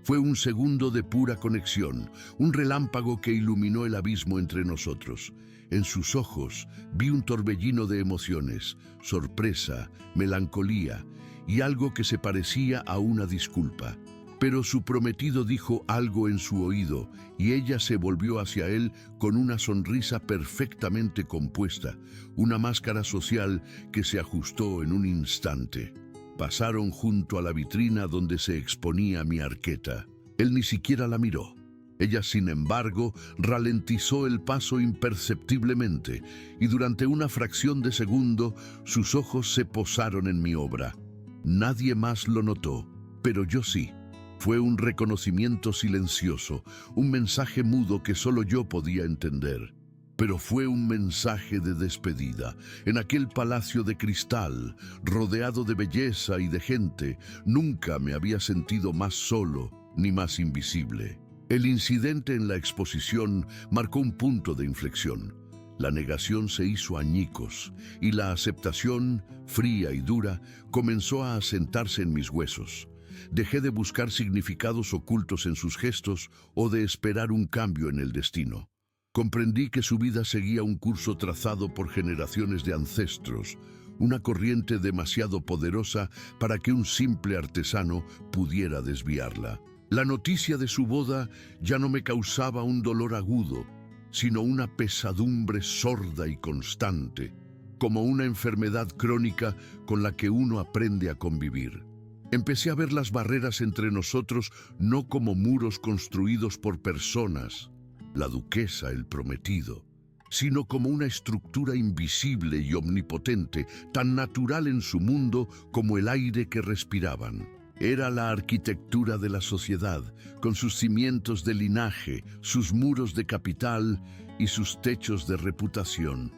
A: Fue un segundo de pura conexión, un relámpago que iluminó el abismo entre nosotros. En sus ojos vi un torbellino de emociones, sorpresa, melancolía y algo que se parecía a una disculpa. Pero su prometido dijo algo en su oído y ella se volvió hacia él con una sonrisa perfectamente compuesta, una máscara social que se ajustó en un instante. Pasaron junto a la vitrina donde se exponía mi arqueta. Él ni siquiera la miró. Ella, sin embargo, ralentizó el paso imperceptiblemente y durante una fracción de segundo sus ojos se posaron en mi obra. Nadie más lo notó, pero yo sí. Fue un reconocimiento silencioso, un mensaje mudo que solo yo podía entender. Pero fue un mensaje de despedida. En aquel palacio de cristal, rodeado de belleza y de gente, nunca me había sentido más solo ni más invisible. El incidente en la exposición marcó un punto de inflexión. La negación se hizo añicos y la aceptación, fría y dura, comenzó a asentarse en mis huesos. Dejé de buscar significados ocultos en sus gestos o de esperar un cambio en el destino. Comprendí que su vida seguía un curso trazado por generaciones de ancestros, una corriente demasiado poderosa para que un simple artesano pudiera desviarla. La noticia de su boda ya no me causaba un dolor agudo, sino una pesadumbre sorda y constante, como una enfermedad crónica con la que uno aprende a convivir. Empecé a ver las barreras entre nosotros no como muros construidos por personas, la duquesa, el prometido, sino como una estructura invisible y omnipotente, tan natural en su mundo como el aire que respiraban. Era la arquitectura de la sociedad, con sus cimientos de linaje, sus muros de capital y sus techos de reputación.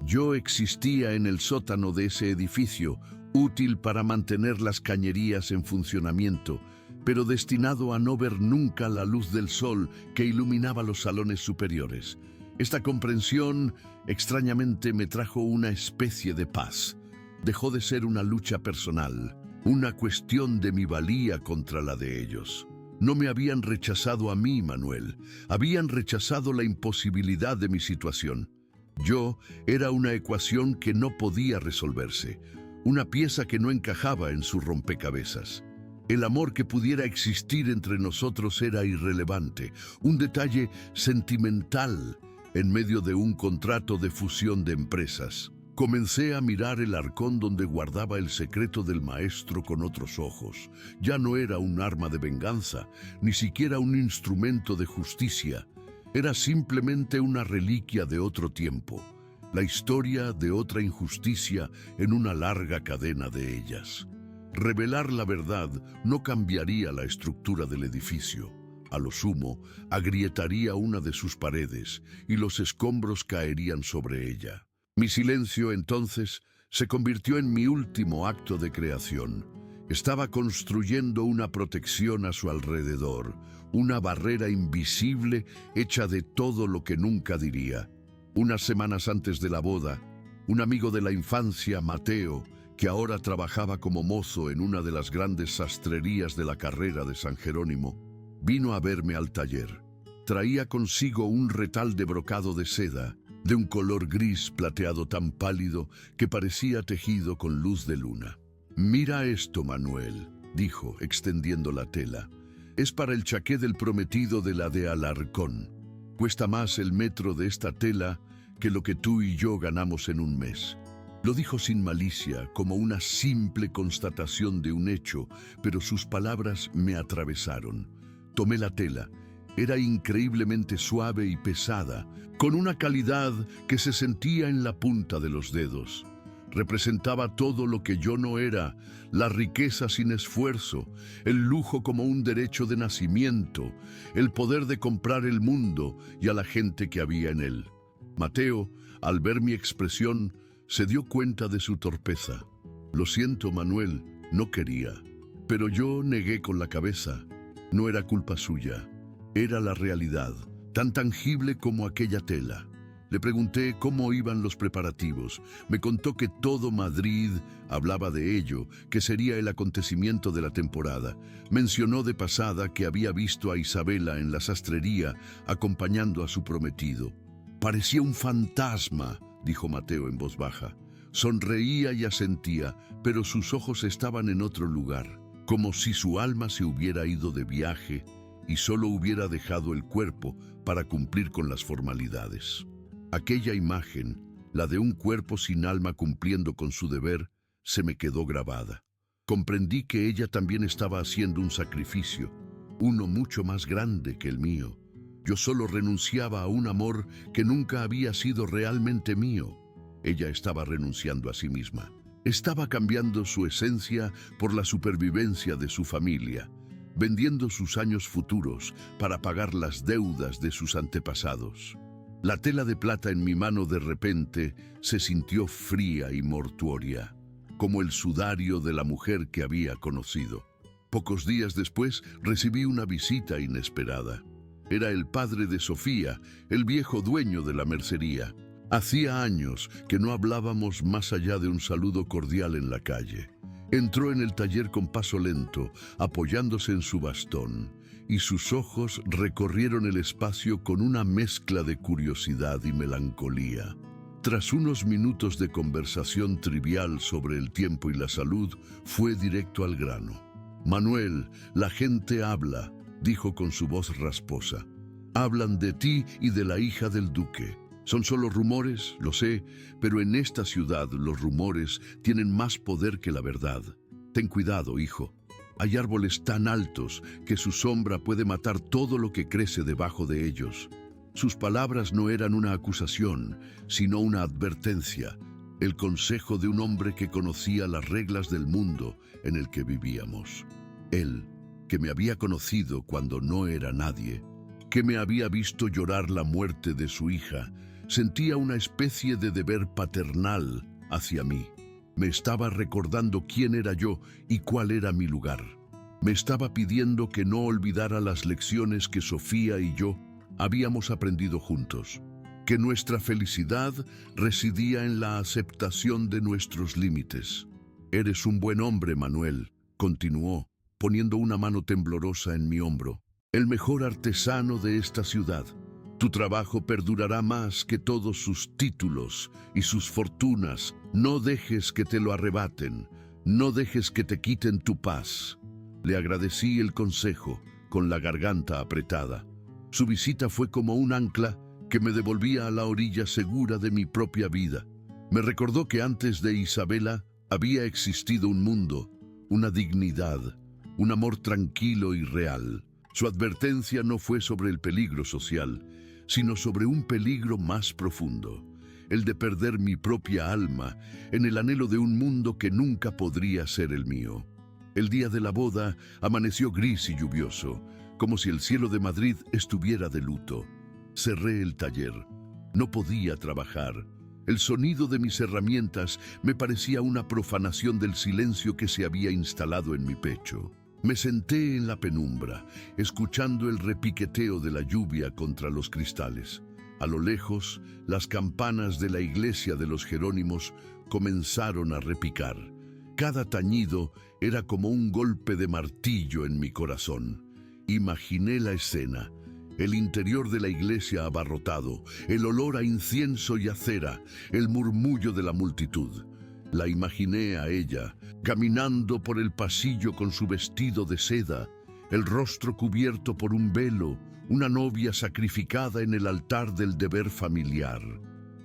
A: Yo existía en el sótano de ese edificio, útil para mantener las cañerías en funcionamiento, pero destinado a no ver nunca la luz del sol que iluminaba los salones superiores. Esta comprensión, extrañamente, me trajo una especie de paz. Dejó de ser una lucha personal, una cuestión de mi valía contra la de ellos. No me habían rechazado a mí, Manuel. Habían rechazado la imposibilidad de mi situación. Yo era una ecuación que no podía resolverse, una pieza que no encajaba en su rompecabezas. El amor que pudiera existir entre nosotros era irrelevante, un detalle sentimental en medio de un contrato de fusión de empresas. Comencé a mirar el arcón donde guardaba el secreto del maestro con otros ojos. Ya no era un arma de venganza, ni siquiera un instrumento de justicia. Era simplemente una reliquia de otro tiempo, la historia de otra injusticia en una larga cadena de ellas. Revelar la verdad no cambiaría la estructura del edificio. A lo sumo, agrietaría una de sus paredes y los escombros caerían sobre ella. Mi silencio, entonces, se convirtió en mi último acto de creación. Estaba construyendo una protección a su alrededor, una barrera invisible hecha de todo lo que nunca diría. Unas semanas antes de la boda, un amigo de la infancia, Mateo, que ahora trabajaba como mozo en una de las grandes sastrerías de la carrera de San Jerónimo, vino a verme al taller. Traía consigo un retal de brocado de seda, de un color gris plateado tan pálido que parecía tejido con luz de luna. «Mira esto, Manuel», dijo, extendiendo la tela. «Es para el chaqué del prometido de la de Alarcón. Cuesta más el metro de esta tela que lo que tú y yo ganamos en un mes». Lo dijo sin malicia, como una simple constatación de un hecho, pero sus palabras me atravesaron. Tomé la tela. Era increíblemente suave y pesada, con una calidad que se sentía en la punta de los dedos. Representaba todo lo que yo no era, la riqueza sin esfuerzo, el lujo como un derecho de nacimiento, el poder de comprar el mundo y a la gente que había en él. Mateo, al ver mi expresión, se dio cuenta de su torpeza. «Lo siento, Manuel, no quería». Pero yo negué con la cabeza. No era culpa suya. Era la realidad, tan tangible como aquella tela. Le pregunté cómo iban los preparativos. Me contó que todo Madrid hablaba de ello, que sería el acontecimiento de la temporada. Mencionó de pasada que había visto a Isabela en la sastrería acompañando a su prometido. «Parecía un fantasma», dijo Mateo en voz baja. Sonreía y asentía, pero sus ojos estaban en otro lugar, como si su alma se hubiera ido de viaje y solo hubiera dejado el cuerpo para cumplir con las formalidades. Aquella imagen, la de un cuerpo sin alma cumpliendo con su deber, se me quedó grabada. Comprendí que ella también estaba haciendo un sacrificio, uno mucho más grande que el mío. Yo solo renunciaba a un amor que nunca había sido realmente mío. Ella estaba renunciando a sí misma. Estaba cambiando su esencia por la supervivencia de su familia, vendiendo sus años futuros para pagar las deudas de sus antepasados. La tela de plata en mi mano de repente se sintió fría y mortuoria, como el sudario de la mujer que había conocido. Pocos días después recibí una visita inesperada. Era el padre de Sofía, el viejo dueño de la mercería. Hacía años que no hablábamos más allá de un saludo cordial en la calle. Entró en el taller con paso lento, apoyándose en su bastón, y sus ojos recorrieron el espacio con una mezcla de curiosidad y melancolía. Tras unos minutos de conversación trivial sobre el tiempo y la salud, fue directo al grano. «Manuel, la gente habla», dijo con su voz rasposa. «Hablan de ti y de la hija del duque. Son solo rumores, lo sé, pero en esta ciudad los rumores tienen más poder que la verdad. Ten cuidado, hijo. Hay árboles tan altos que su sombra puede matar todo lo que crece debajo de ellos». Sus palabras no eran una acusación, sino una advertencia, el consejo de un hombre que conocía las reglas del mundo en el que vivíamos. Él, que me había conocido cuando no era nadie, que me había visto llorar la muerte de su hija, sentía una especie de deber paternal hacia mí. Me estaba recordando quién era yo y cuál era mi lugar. Me estaba pidiendo que no olvidara las lecciones que Sofía y yo habíamos aprendido juntos, que nuestra felicidad residía en la aceptación de nuestros límites. «Eres un buen hombre, Manuel», continuó, poniendo una mano temblorosa en mi hombro. «El mejor artesano de esta ciudad. Tu trabajo perdurará más que todos sus títulos y sus fortunas. No dejes que te lo arrebaten. No dejes que te quiten tu paz». Le agradecí el consejo, con la garganta apretada. Su visita fue como un ancla que me devolvía a la orilla segura de mi propia vida. Me recordó que antes de Isabela había existido un mundo, una dignidad, un amor tranquilo y real. Su advertencia no fue sobre el peligro social, sino sobre un peligro más profundo, el de perder mi propia alma en el anhelo de un mundo que nunca podría ser el mío. El día de la boda amaneció gris y lluvioso, como si el cielo de Madrid estuviera de luto. Cerré el taller. No podía trabajar. El sonido de mis herramientas me parecía una profanación del silencio que se había instalado en mi pecho. Me senté en la penumbra, escuchando el repiqueteo de la lluvia contra los cristales. A lo lejos, las campanas de la iglesia de los Jerónimos comenzaron a repicar. Cada tañido era como un golpe de martillo en mi corazón. Imaginé la escena, el interior de la iglesia abarrotado, el olor a incienso y a cera, el murmullo de la multitud. La imaginé a ella, caminando por el pasillo con su vestido de seda, el rostro cubierto por un velo, una novia sacrificada en el altar del deber familiar.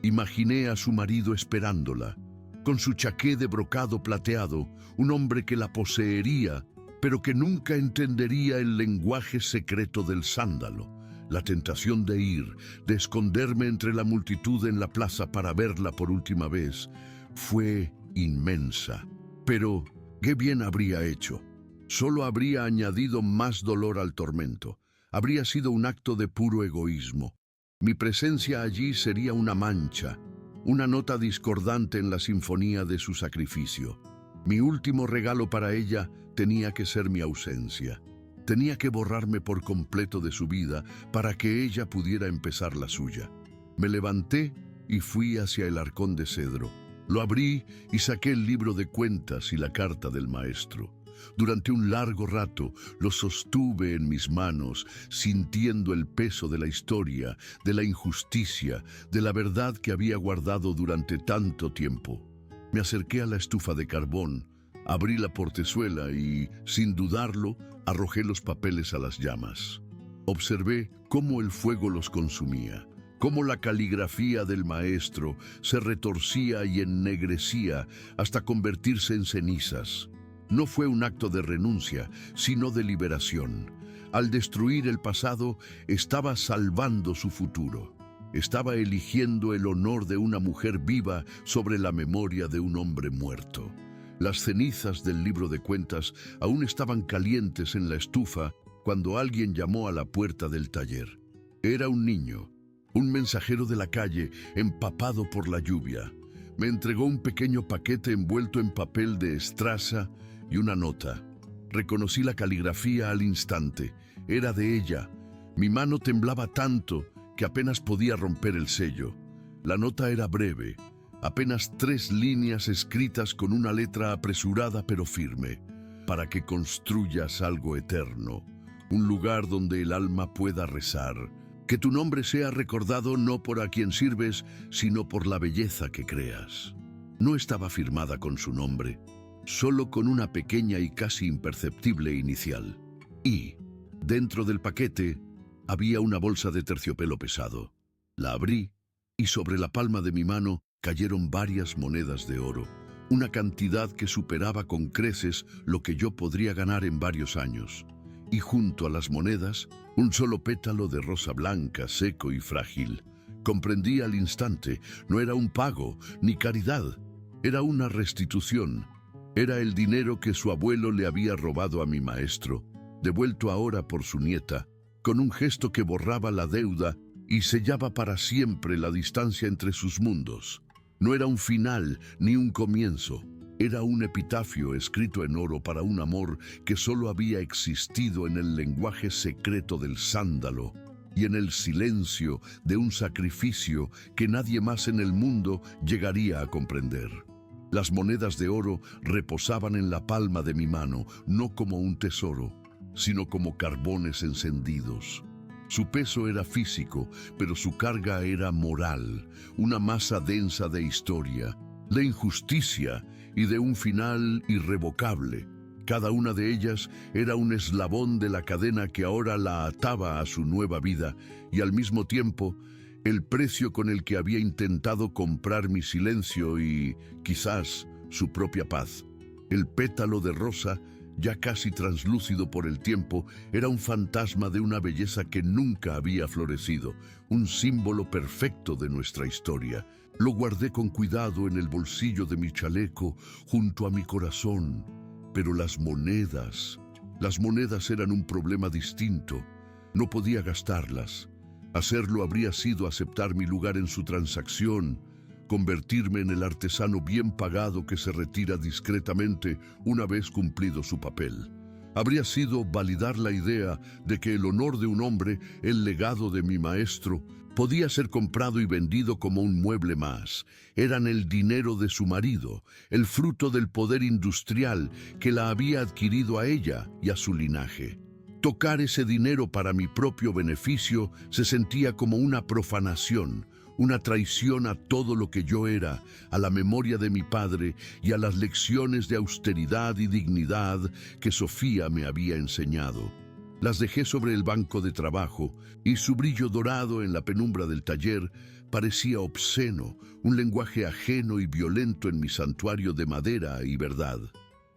A: Imaginé a su marido esperándola, con su chaqué de brocado plateado, un hombre que la poseería, pero que nunca entendería el lenguaje secreto del sándalo. La tentación de ir, de esconderme entre la multitud en la plaza para verla por última vez, fue inmensa. Pero, ¿qué bien habría hecho? Solo habría añadido más dolor al tormento. Habría sido un acto de puro egoísmo. Mi presencia allí sería una mancha, una nota discordante en la sinfonía de su sacrificio. Mi último regalo para ella tenía que ser mi ausencia. Tenía que borrarme por completo de su vida para que ella pudiera empezar la suya. Me levanté y fui hacia el arcón de cedro. Lo abrí y saqué el libro de cuentas y la carta del maestro. Durante un largo rato lo sostuve en mis manos, sintiendo el peso de la historia, de la injusticia, de la verdad que había guardado durante tanto tiempo. Me acerqué a la estufa de carbón, abrí la portezuela y, sin dudarlo, arrojé los papeles a las llamas. Observé cómo el fuego los consumía, cómo la caligrafía del maestro se retorcía y ennegrecía hasta convertirse en cenizas. No fue un acto de renuncia, sino de liberación. Al destruir el pasado, estaba salvando su futuro. Estaba eligiendo el honor de una mujer viva sobre la memoria de un hombre muerto. Las cenizas del libro de cuentas aún estaban calientes en la estufa cuando alguien llamó a la puerta del taller. Era un niño, un mensajero de la calle, empapado por la lluvia. Me entregó un pequeño paquete envuelto en papel de estraza y una nota. Reconocí la caligrafía al instante. Era de ella. Mi mano temblaba tanto que apenas podía romper el sello. La nota era breve, apenas 3 líneas escritas con una letra apresurada pero firme. Para que construyas algo eterno, un lugar donde el alma pueda rezar. Que tu nombre sea recordado no por a quien sirves, sino por la belleza que creas. No estaba firmada con su nombre, solo con una pequeña y casi imperceptible inicial. Y, dentro del paquete, había una bolsa de terciopelo pesado. La abrí y sobre la palma de mi mano cayeron varias monedas de oro, una cantidad que superaba con creces lo que yo podría ganar en varios años. Y junto a las monedas, un solo pétalo de rosa blanca, seco y frágil. Comprendí al instante, no era un pago ni caridad, era una restitución. Era el dinero que su abuelo le había robado a mi maestro, devuelto ahora por su nieta, con un gesto que borraba la deuda y sellaba para siempre la distancia entre sus mundos. No era un final ni un comienzo, era un epitafio escrito en oro para un amor que solo había existido en el lenguaje secreto del sándalo y en el silencio de un sacrificio que nadie más en el mundo llegaría a comprender. Las monedas de oro reposaban en la palma de mi mano, no como un tesoro, sino como carbones encendidos. Su peso era físico, pero su carga era moral, una masa densa de historia, de injusticia y de un final irrevocable. Cada una de ellas era un eslabón de la cadena que ahora la ataba a su nueva vida y al mismo tiempo el precio con el que había intentado comprar mi silencio y, quizás, su propia paz. El pétalo de rosa, ya casi translúcido por el tiempo, era un fantasma de una belleza que nunca había florecido, un símbolo perfecto de nuestra historia. Lo guardé con cuidado en el bolsillo de mi chaleco, junto a mi corazón. Pero las monedas eran un problema distinto. No podía gastarlas. Hacerlo habría sido aceptar mi lugar en su transacción, convertirme en el artesano bien pagado que se retira discretamente una vez cumplido su papel. Habría sido validar la idea de que el honor de un hombre, el legado de mi maestro, podía ser comprado y vendido como un mueble más. Eran el dinero de su marido, el fruto del poder industrial que la había adquirido a ella y a su linaje. Tocar ese dinero para mi propio beneficio se sentía como una profanación, una traición a todo lo que yo era, a la memoria de mi padre y a las lecciones de austeridad y dignidad que Sofía me había enseñado. Las dejé sobre el banco de trabajo y su brillo dorado en la penumbra del taller parecía obsceno, un lenguaje ajeno y violento en mi santuario de madera y verdad.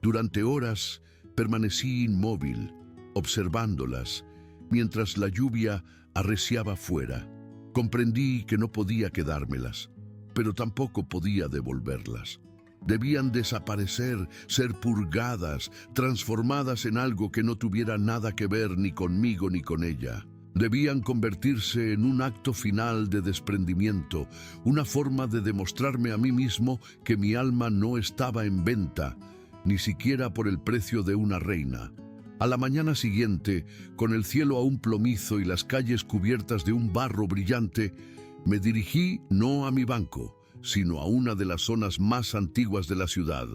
A: Durante horas permanecí inmóvil, observándolas, mientras la lluvia arreciaba fuera. Comprendí que no podía quedármelas, pero tampoco podía devolverlas. Debían desaparecer, ser purgadas, transformadas en algo que no tuviera nada que ver ni conmigo ni con ella. Debían convertirse en un acto final de desprendimiento, una forma de demostrarme a mí mismo que mi alma no estaba en venta, ni siquiera por el precio de una reina. A la mañana siguiente, con el cielo aún plomizo y las calles cubiertas de un barro brillante, Me dirigí no a mi banco, sino a una de las zonas más antiguas de la ciudad,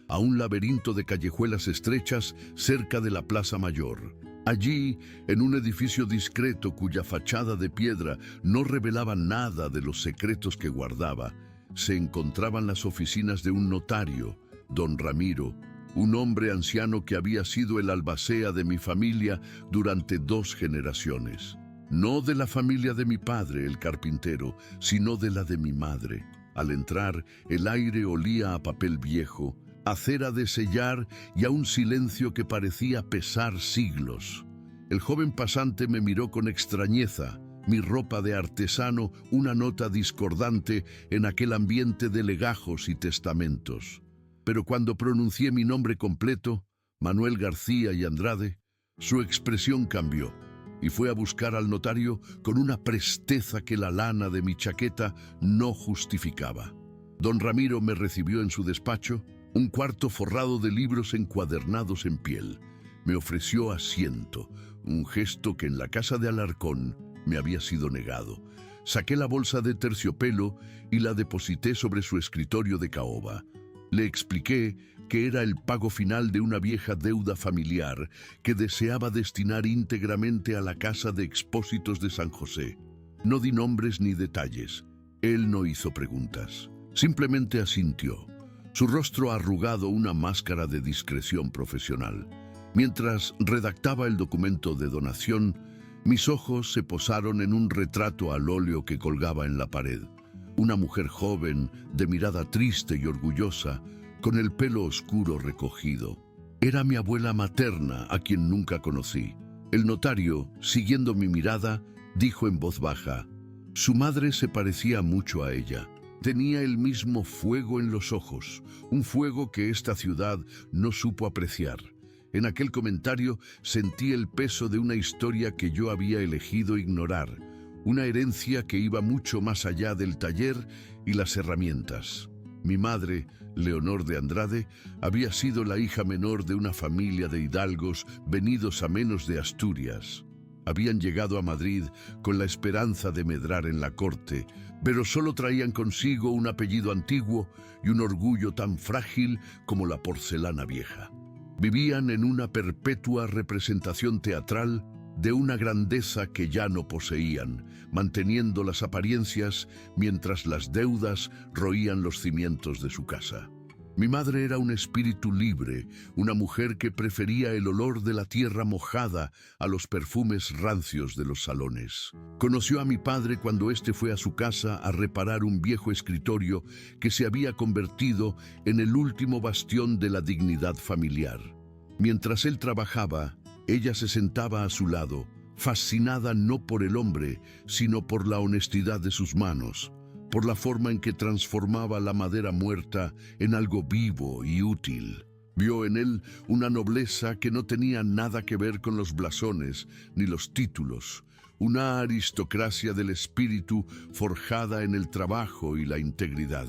A: a un laberinto de callejuelas estrechas cerca de la Plaza Mayor. Allí, en un edificio discreto cuya fachada de piedra no revelaba nada de los secretos que guardaba, se encontraban las oficinas de un notario, don Ramiro, un hombre anciano que había sido el albacea de mi familia durante 2 generaciones. No de la familia de mi padre, el carpintero, sino de la de mi madre. Al entrar, el aire olía a papel viejo, a cera de sellar y a un silencio que parecía pesar siglos. El joven pasante me miró con extrañeza, mi ropa de artesano una nota discordante en aquel ambiente de legajos y testamentos. Pero cuando pronuncié mi nombre completo, Manuel García y Andrade, su expresión cambió y fue a buscar al notario con una presteza que la lana de mi chaqueta no justificaba. Don Ramiro me recibió en su despacho, un cuarto forrado de libros encuadernados en piel. Me ofreció asiento, un gesto que en la casa de Alarcón me había sido negado. Saqué la bolsa de terciopelo y la deposité sobre su escritorio de caoba. Le expliqué que era el pago final de una vieja deuda familiar que deseaba destinar íntegramente a la Casa de Expósitos de San José. No di nombres ni detalles. Él no hizo preguntas. Simplemente asintió, su rostro arrugado una máscara de discreción profesional. Mientras redactaba el documento de donación, mis ojos se posaron en un retrato al óleo que colgaba en la pared. Una mujer joven, de mirada triste y orgullosa, con el pelo oscuro recogido. Era mi abuela materna, a quien nunca conocí. El notario, siguiendo mi mirada, dijo en voz baja: su madre se parecía mucho a ella. Tenía el mismo fuego en los ojos, un fuego que esta ciudad no supo apreciar. En aquel comentario sentí el peso de una historia que yo había elegido ignorar, una herencia que iba mucho más allá del taller y las herramientas. Mi madre, Leonor de Andrade, había sido la hija menor de una familia de hidalgos venidos a menos de Asturias. Habían llegado a Madrid con la esperanza de medrar en la corte, pero solo traían consigo un apellido antiguo y un orgullo tan frágil como la porcelana vieja. Vivían en una perpetua representación teatral de una grandeza que ya no poseían, manteniendo las apariencias mientras las deudas roían los cimientos de su casa. Mi madre era un espíritu libre, una mujer que prefería el olor de la tierra mojada a los perfumes rancios de los salones. Conoció a mi padre cuando éste fue a su casa a reparar un viejo escritorio que se había convertido en el último bastión de la dignidad familiar. Mientras él trabajaba, ella se sentaba a su lado, fascinada no por el hombre, sino por la honestidad de sus manos, por la forma en que transformaba la madera muerta en algo vivo y útil. Vio en él una nobleza que no tenía nada que ver con los blasones ni los títulos, una aristocracia del espíritu forjada en el trabajo y la integridad.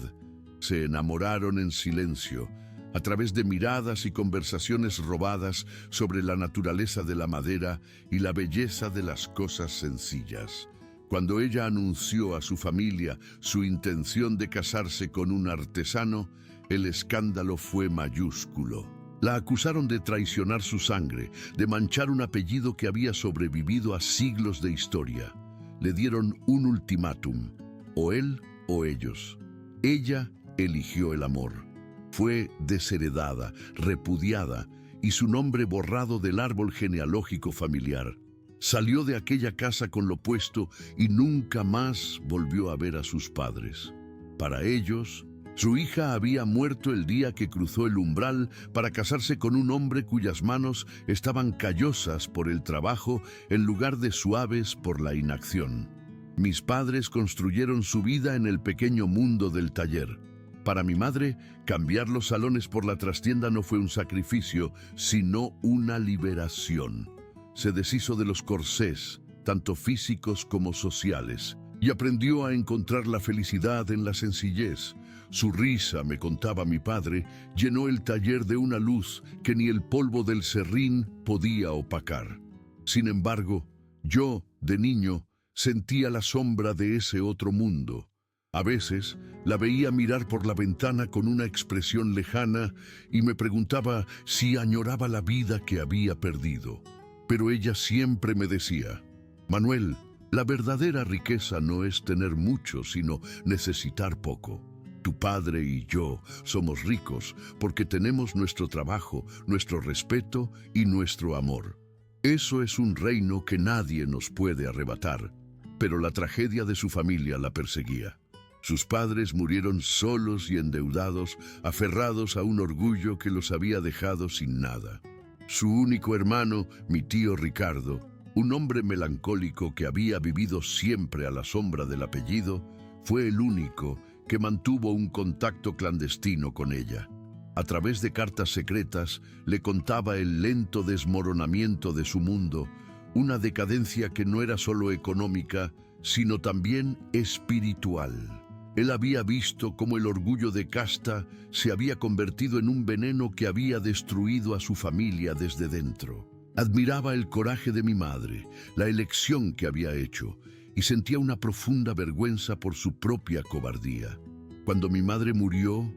A: Se enamoraron en silencio, a través de miradas y conversaciones robadas sobre la naturaleza de la madera y la belleza de las cosas sencillas. Cuando ella anunció a su familia su intención de casarse con un artesano, el escándalo fue mayúsculo. La acusaron de traicionar su sangre, de manchar un apellido que había sobrevivido a siglos de historia. Le dieron un ultimátum, o él o ellos. Ella eligió el amor. Fue desheredada, repudiada y su nombre borrado del árbol genealógico familiar. Salió de aquella casa con lo puesto y nunca más volvió a ver a sus padres. Para ellos, su hija había muerto el día que cruzó el umbral para casarse con un hombre cuyas manos estaban callosas por el trabajo en lugar de suaves por la inacción. Mis padres construyeron su vida en el pequeño mundo del taller. Para mi madre, cambiar los salones por la trastienda no fue un sacrificio, sino una liberación. Se deshizo de los corsés, tanto físicos como sociales, y aprendió a encontrar la felicidad en la sencillez. Su risa, me contaba mi padre, llenó el taller de una luz que ni el polvo del serrín podía opacar. Sin embargo, yo, de niño, Sentía la sombra de ese otro mundo. A veces la veía mirar por la ventana con una expresión lejana y me preguntaba si añoraba la vida que había perdido. Pero ella siempre me decía: Manuel, la verdadera riqueza no es tener mucho, sino necesitar poco. Tu padre y yo somos ricos porque tenemos nuestro trabajo, nuestro respeto y nuestro amor. Eso es un reino que nadie nos puede arrebatar. Pero la tragedia de su familia la perseguía. Sus padres murieron solos y endeudados, aferrados a un orgullo que los había dejado sin nada. Su único hermano, mi tío Ricardo, un hombre melancólico que había vivido siempre a la sombra del apellido, fue el único que mantuvo un contacto clandestino con ella. A través de cartas secretas le contaba el lento desmoronamiento de su mundo, una decadencia que no era solo económica, sino también espiritual. Él había visto cómo el orgullo de casta se había convertido en un veneno que había destruido a su familia desde dentro. Admiraba el coraje de mi madre, la elección que había hecho, y sentía una profunda vergüenza por su propia cobardía. Cuando mi madre murió,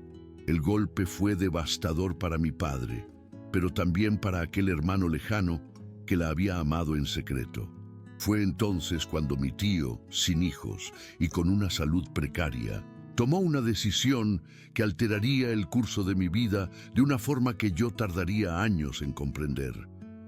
A: el golpe fue devastador para mi padre, pero también para aquel hermano lejano que la había amado en secreto. Fue entonces cuando mi tío, sin hijos y con una salud precaria, tomó una decisión que alteraría el curso de mi vida de una forma que yo tardaría años en comprender.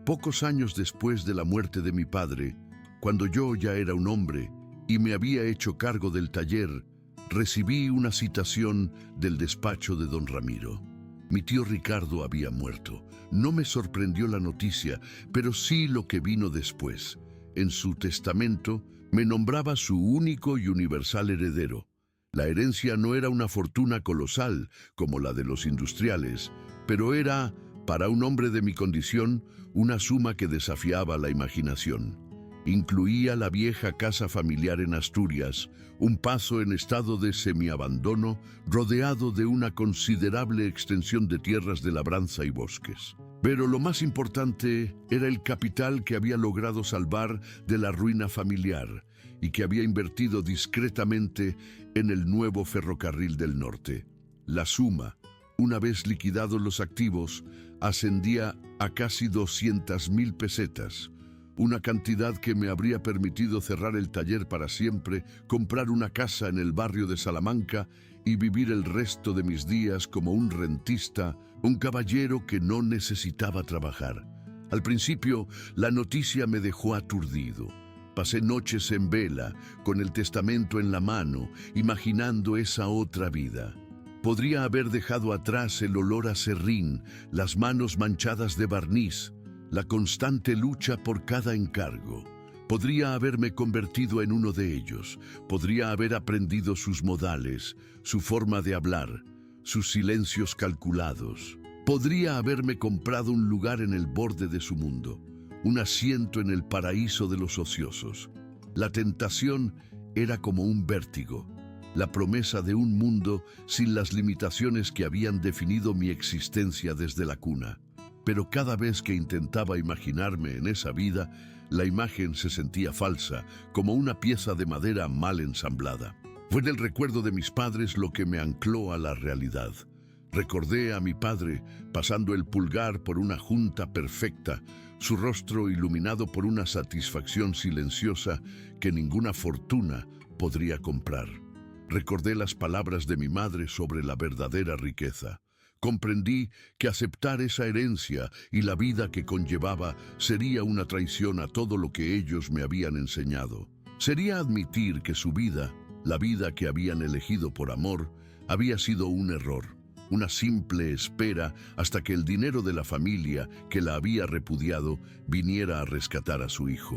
A: Pocos años después de la muerte de mi padre, cuando yo ya era un hombre y me había hecho cargo del taller, recibí una citación del despacho de don Ramiro. Mi tío Ricardo había muerto. No me sorprendió la noticia, pero sí lo que vino después. En su testamento me nombraba su único y universal heredero. La herencia no era una fortuna colosal como la de los industriales, pero era, para un hombre de mi condición, una suma que desafiaba la imaginación. Incluía la vieja casa familiar en Asturias, un pazo en estado de semiabandono, rodeado de una considerable extensión de tierras de labranza y bosques. Pero lo más importante era el capital que había logrado salvar de la ruina familiar y que había invertido discretamente en el nuevo ferrocarril del norte. La suma, una vez liquidados los activos, ascendía a casi 200.000 pesetas, una cantidad que me habría permitido cerrar el taller para siempre, comprar una casa en el barrio de Salamanca y vivir el resto de mis días como un rentista, un caballero que no necesitaba trabajar. Al principio, la noticia me dejó aturdido. Pasé noches en vela, con el testamento en la mano, imaginando esa otra vida. Podría haber dejado atrás el olor a serrín, las manos manchadas de barniz, la constante lucha por cada encargo. Podría haberme convertido en uno de ellos. Podría haber aprendido sus modales, su forma de hablar, sus silencios calculados. Podría haberme comprado un lugar en el borde de su mundo, un asiento en el paraíso de los ociosos. La tentación era como un vértigo, la promesa de un mundo sin las limitaciones que habían definido mi existencia desde la cuna. Pero cada vez que intentaba imaginarme en esa vida, la imagen se sentía falsa, como una pieza de madera mal ensamblada. Fue el recuerdo de mis padres lo que me ancló a la realidad. Recordé a mi padre pasando el pulgar por una junta perfecta, su rostro iluminado por una satisfacción silenciosa que ninguna fortuna podría comprar. Recordé las palabras de mi madre sobre la verdadera riqueza. Comprendí que aceptar esa herencia y la vida que conllevaba sería una traición a todo lo que ellos me habían enseñado. Sería admitir que su vida, la vida que habían elegido por amor, había sido un error, una simple espera hasta que el dinero de la familia que la había repudiado viniera a rescatar a su hijo.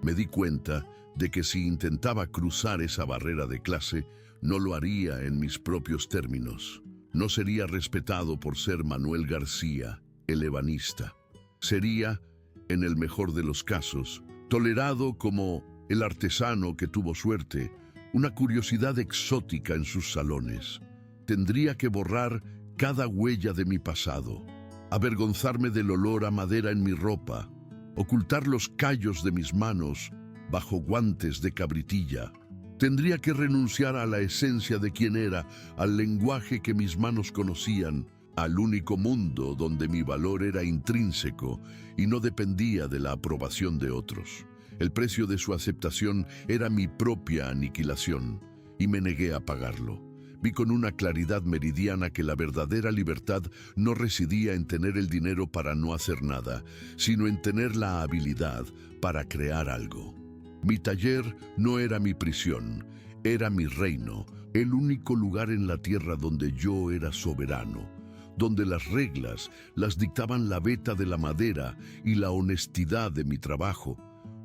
A: Me di cuenta de que si intentaba cruzar esa barrera de clase, no lo haría en mis propios términos. No sería respetado por ser Manuel García, el ebanista. Sería, en el mejor de los casos, tolerado como el artesano que tuvo suerte, una curiosidad exótica en sus salones. Tendría que borrar cada huella de mi pasado, avergonzarme del olor a madera en mi ropa, ocultar los callos de mis manos, bajo guantes de cabritilla. Tendría que renunciar a la esencia de quien era, al lenguaje que mis manos conocían, al único mundo donde mi valor era intrínseco y no dependía de la aprobación de otros. El precio de su aceptación era mi propia aniquilación, y me negué a pagarlo. Vi con una claridad meridiana que la verdadera libertad no residía en tener el dinero para no hacer nada, sino en tener la habilidad para crear algo. Mi taller no era mi prisión, era mi reino, el único lugar en la tierra donde yo era soberano, donde las reglas las dictaban la veta de la madera y la honestidad de mi trabajo,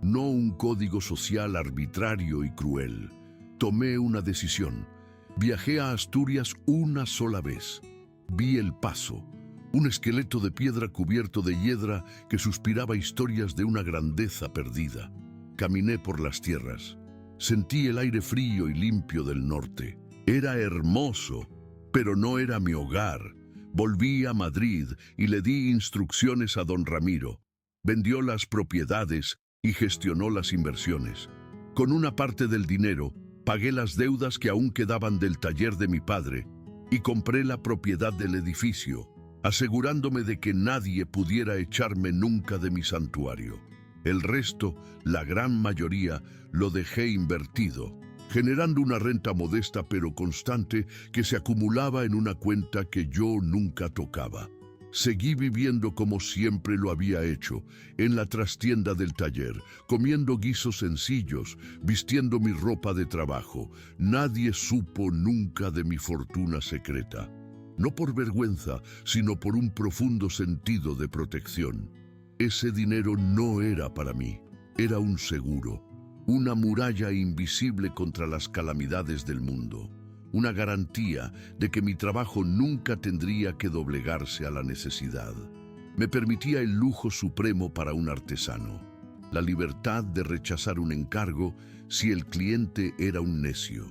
A: no un código social arbitrario y cruel. Tomé una decisión. Viajé a Asturias una sola vez. Vi El Paso, un esqueleto de piedra cubierto de hiedra que suspiraba historias de una grandeza perdida. Caminé por las tierras. Sentí el aire frío y limpio del norte. Era hermoso, pero no era mi hogar. Volví a Madrid y le di instrucciones a don Ramiro. Vendió las propiedades y gestionó las inversiones. Con una parte del dinero, pagué las deudas que aún quedaban del taller de mi padre y compré la propiedad del edificio, asegurándome de que nadie pudiera echarme nunca de mi santuario. El resto, la gran mayoría, lo dejé invertido, generando una renta modesta pero constante que se acumulaba en una cuenta que yo nunca tocaba. Seguí viviendo como siempre lo había hecho, en la trastienda del taller, comiendo guisos sencillos, vistiendo mi ropa de trabajo. Nadie supo nunca de mi fortuna secreta. No por vergüenza, sino por un profundo sentido de protección. Ese dinero no era para mí, era un seguro, una muralla invisible contra las calamidades del mundo. Una garantía de que mi trabajo nunca tendría que doblegarse a la necesidad. Me permitía el lujo supremo para un artesano, la libertad de rechazar un encargo si el cliente era un necio,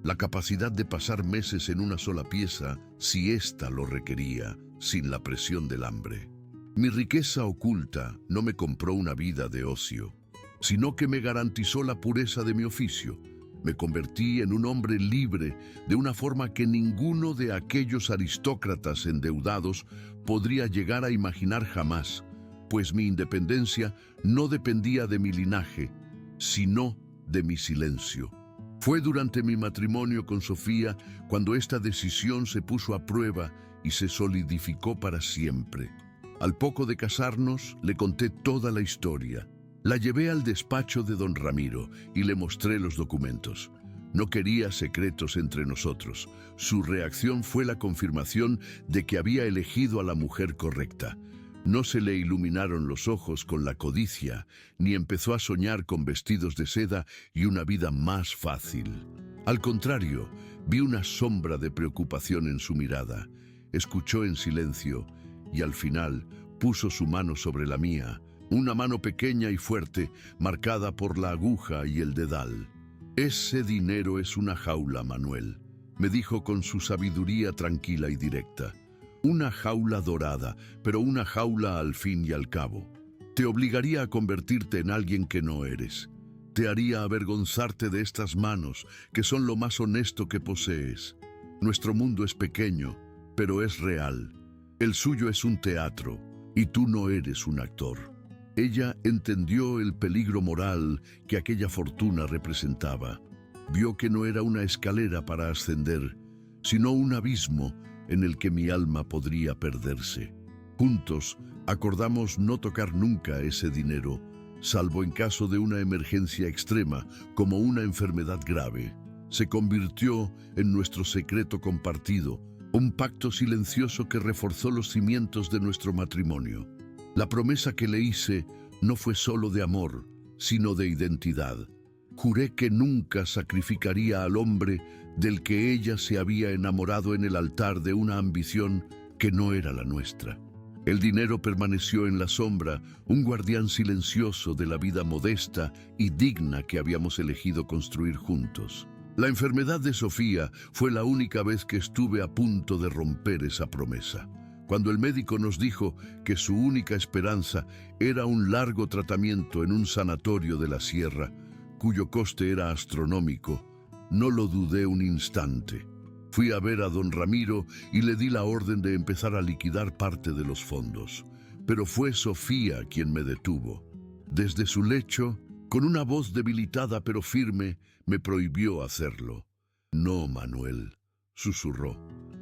A: la capacidad de pasar meses en una sola pieza si ésta lo requería, sin la presión del hambre. Mi riqueza oculta no me compró una vida de ocio, sino que me garantizó la pureza de mi oficio. Me convertí en un hombre libre de una forma que ninguno de aquellos aristócratas endeudados podría llegar a imaginar jamás, pues mi independencia no dependía de mi linaje, sino de mi silencio. Fue durante mi matrimonio con Sofía cuando esta decisión se puso a prueba y se solidificó para siempre. Al poco de casarnos, le conté toda la historia. La llevé al despacho de don Ramiro y le mostré los documentos. No quería secretos entre nosotros. Su reacción fue la confirmación de que había elegido a la mujer correcta. No se le iluminaron los ojos con la codicia, ni empezó a soñar con vestidos de seda y una vida más fácil. Al contrario, vi una sombra de preocupación en su mirada. Escuchó en silencio y al final puso su mano sobre la mía, una mano pequeña y fuerte, marcada por la aguja y el dedal. «Ese dinero es una jaula, Manuel», me dijo con su sabiduría tranquila y directa. «Una jaula dorada, pero una jaula al fin y al cabo. Te obligaría a convertirte en alguien que no eres. Te haría avergonzarte de estas manos, que son lo más honesto que posees. Nuestro mundo es pequeño, pero es real. El suyo es un teatro, y tú no eres un actor». Ella entendió el peligro moral que aquella fortuna representaba. Vio que no era una escalera para ascender, sino un abismo en el que mi alma podría perderse. Juntos acordamos no tocar nunca ese dinero, salvo en caso de una emergencia extrema, como una enfermedad grave. Se convirtió en nuestro secreto compartido, un pacto silencioso que reforzó los cimientos de nuestro matrimonio. La promesa que le hice no fue solo de amor, sino de identidad. Juré que nunca sacrificaría al hombre del que ella se había enamorado en el altar de una ambición que no era la nuestra. El dinero permaneció en la sombra, un guardián silencioso de la vida modesta y digna que habíamos elegido construir juntos. La enfermedad de Sofía fue la única vez que estuve a punto de romper esa promesa. Cuando el médico nos dijo que su única esperanza era un largo tratamiento en un sanatorio de la sierra, cuyo coste era astronómico, no lo dudé un instante. Fui a ver a don Ramiro y le di la orden de empezar a liquidar parte de los fondos. Pero fue Sofía quien me detuvo. Desde su lecho, con una voz debilitada pero firme, me prohibió hacerlo. «No, Manuel», susurró,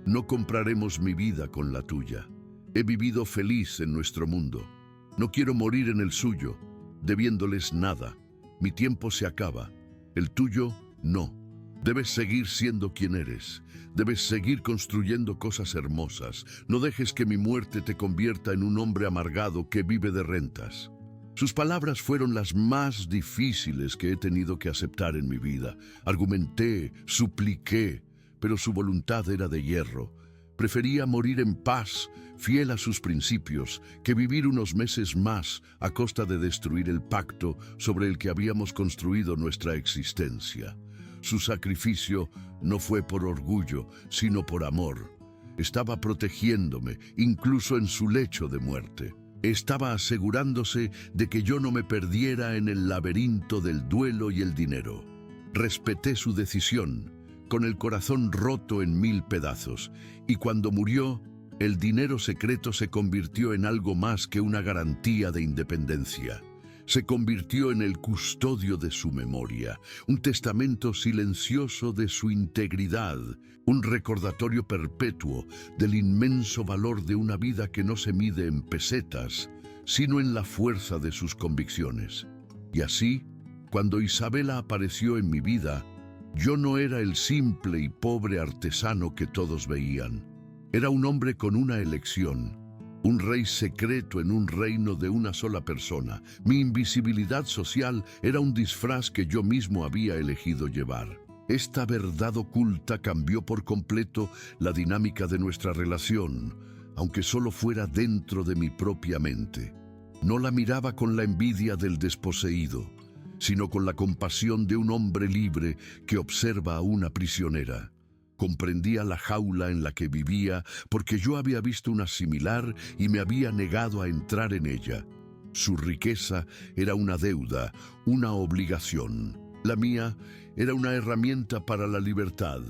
A: «no compraremos mi vida con la tuya. He vivido feliz en nuestro mundo. No quiero morir en el suyo, debiéndoles nada. Mi tiempo se acaba. El tuyo, no. Debes seguir siendo quien eres. Debes seguir construyendo cosas hermosas. No dejes que mi muerte te convierta en un hombre amargado que vive de rentas». Sus palabras fueron las más difíciles que he tenido que aceptar en mi vida. Argumenté, supliqué, pero su voluntad era de hierro. Prefería morir en paz, fiel a sus principios, que vivir unos meses más a costa de destruir el pacto sobre el que habíamos construido nuestra existencia. Su sacrificio no fue por orgullo, sino por amor. Estaba protegiéndome, incluso en su lecho de muerte. Estaba asegurándose de que yo no me perdiera en el laberinto del duelo y el dinero. Respeté su decisión, con el corazón roto en 1000 pedazos, y cuando murió, el dinero secreto se convirtió en algo más que una garantía de independencia. Se convirtió en el custodio de su memoria, un testamento silencioso de su integridad, un recordatorio perpetuo del inmenso valor de una vida que no se mide en pesetas, sino en la fuerza de sus convicciones. Y así, cuando Isabela apareció en mi vida, yo no era el simple y pobre artesano que todos veían. Era un hombre con una elección. Un rey secreto en un reino de una sola persona. Mi invisibilidad social era un disfraz que yo mismo había elegido llevar. Esta verdad oculta cambió por completo la dinámica de nuestra relación, aunque solo fuera dentro de mi propia mente. No la miraba con la envidia del desposeído, sino con la compasión de un hombre libre que observa a una prisionera. Comprendía la jaula en la que vivía porque yo había visto una similar y me había negado a entrar en ella. Su riqueza era una deuda, una obligación. La mía era una herramienta para la libertad.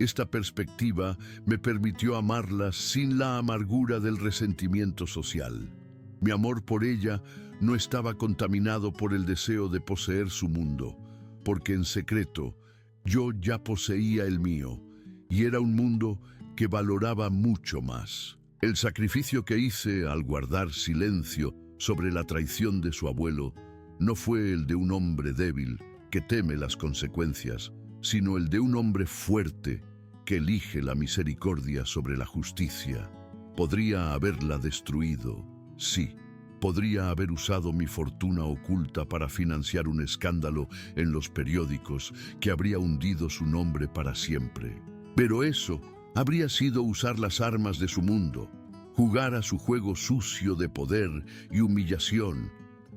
A: Esta perspectiva me permitió amarla sin la amargura del resentimiento social. Mi amor por ella no estaba contaminado por el deseo de poseer su mundo, porque en secreto yo ya poseía el mío. Y era un mundo que valoraba mucho más. El sacrificio que hice al guardar silencio sobre la traición de su abuelo no fue el de un hombre débil que teme las consecuencias, sino el de un hombre fuerte que elige la misericordia sobre la justicia. Podría haberla destruido, sí. Podría haber usado mi fortuna oculta para financiar un escándalo en los periódicos que habría hundido su nombre para siempre. Pero eso habría sido usar las armas de su mundo, jugar a su juego sucio de poder y humillación.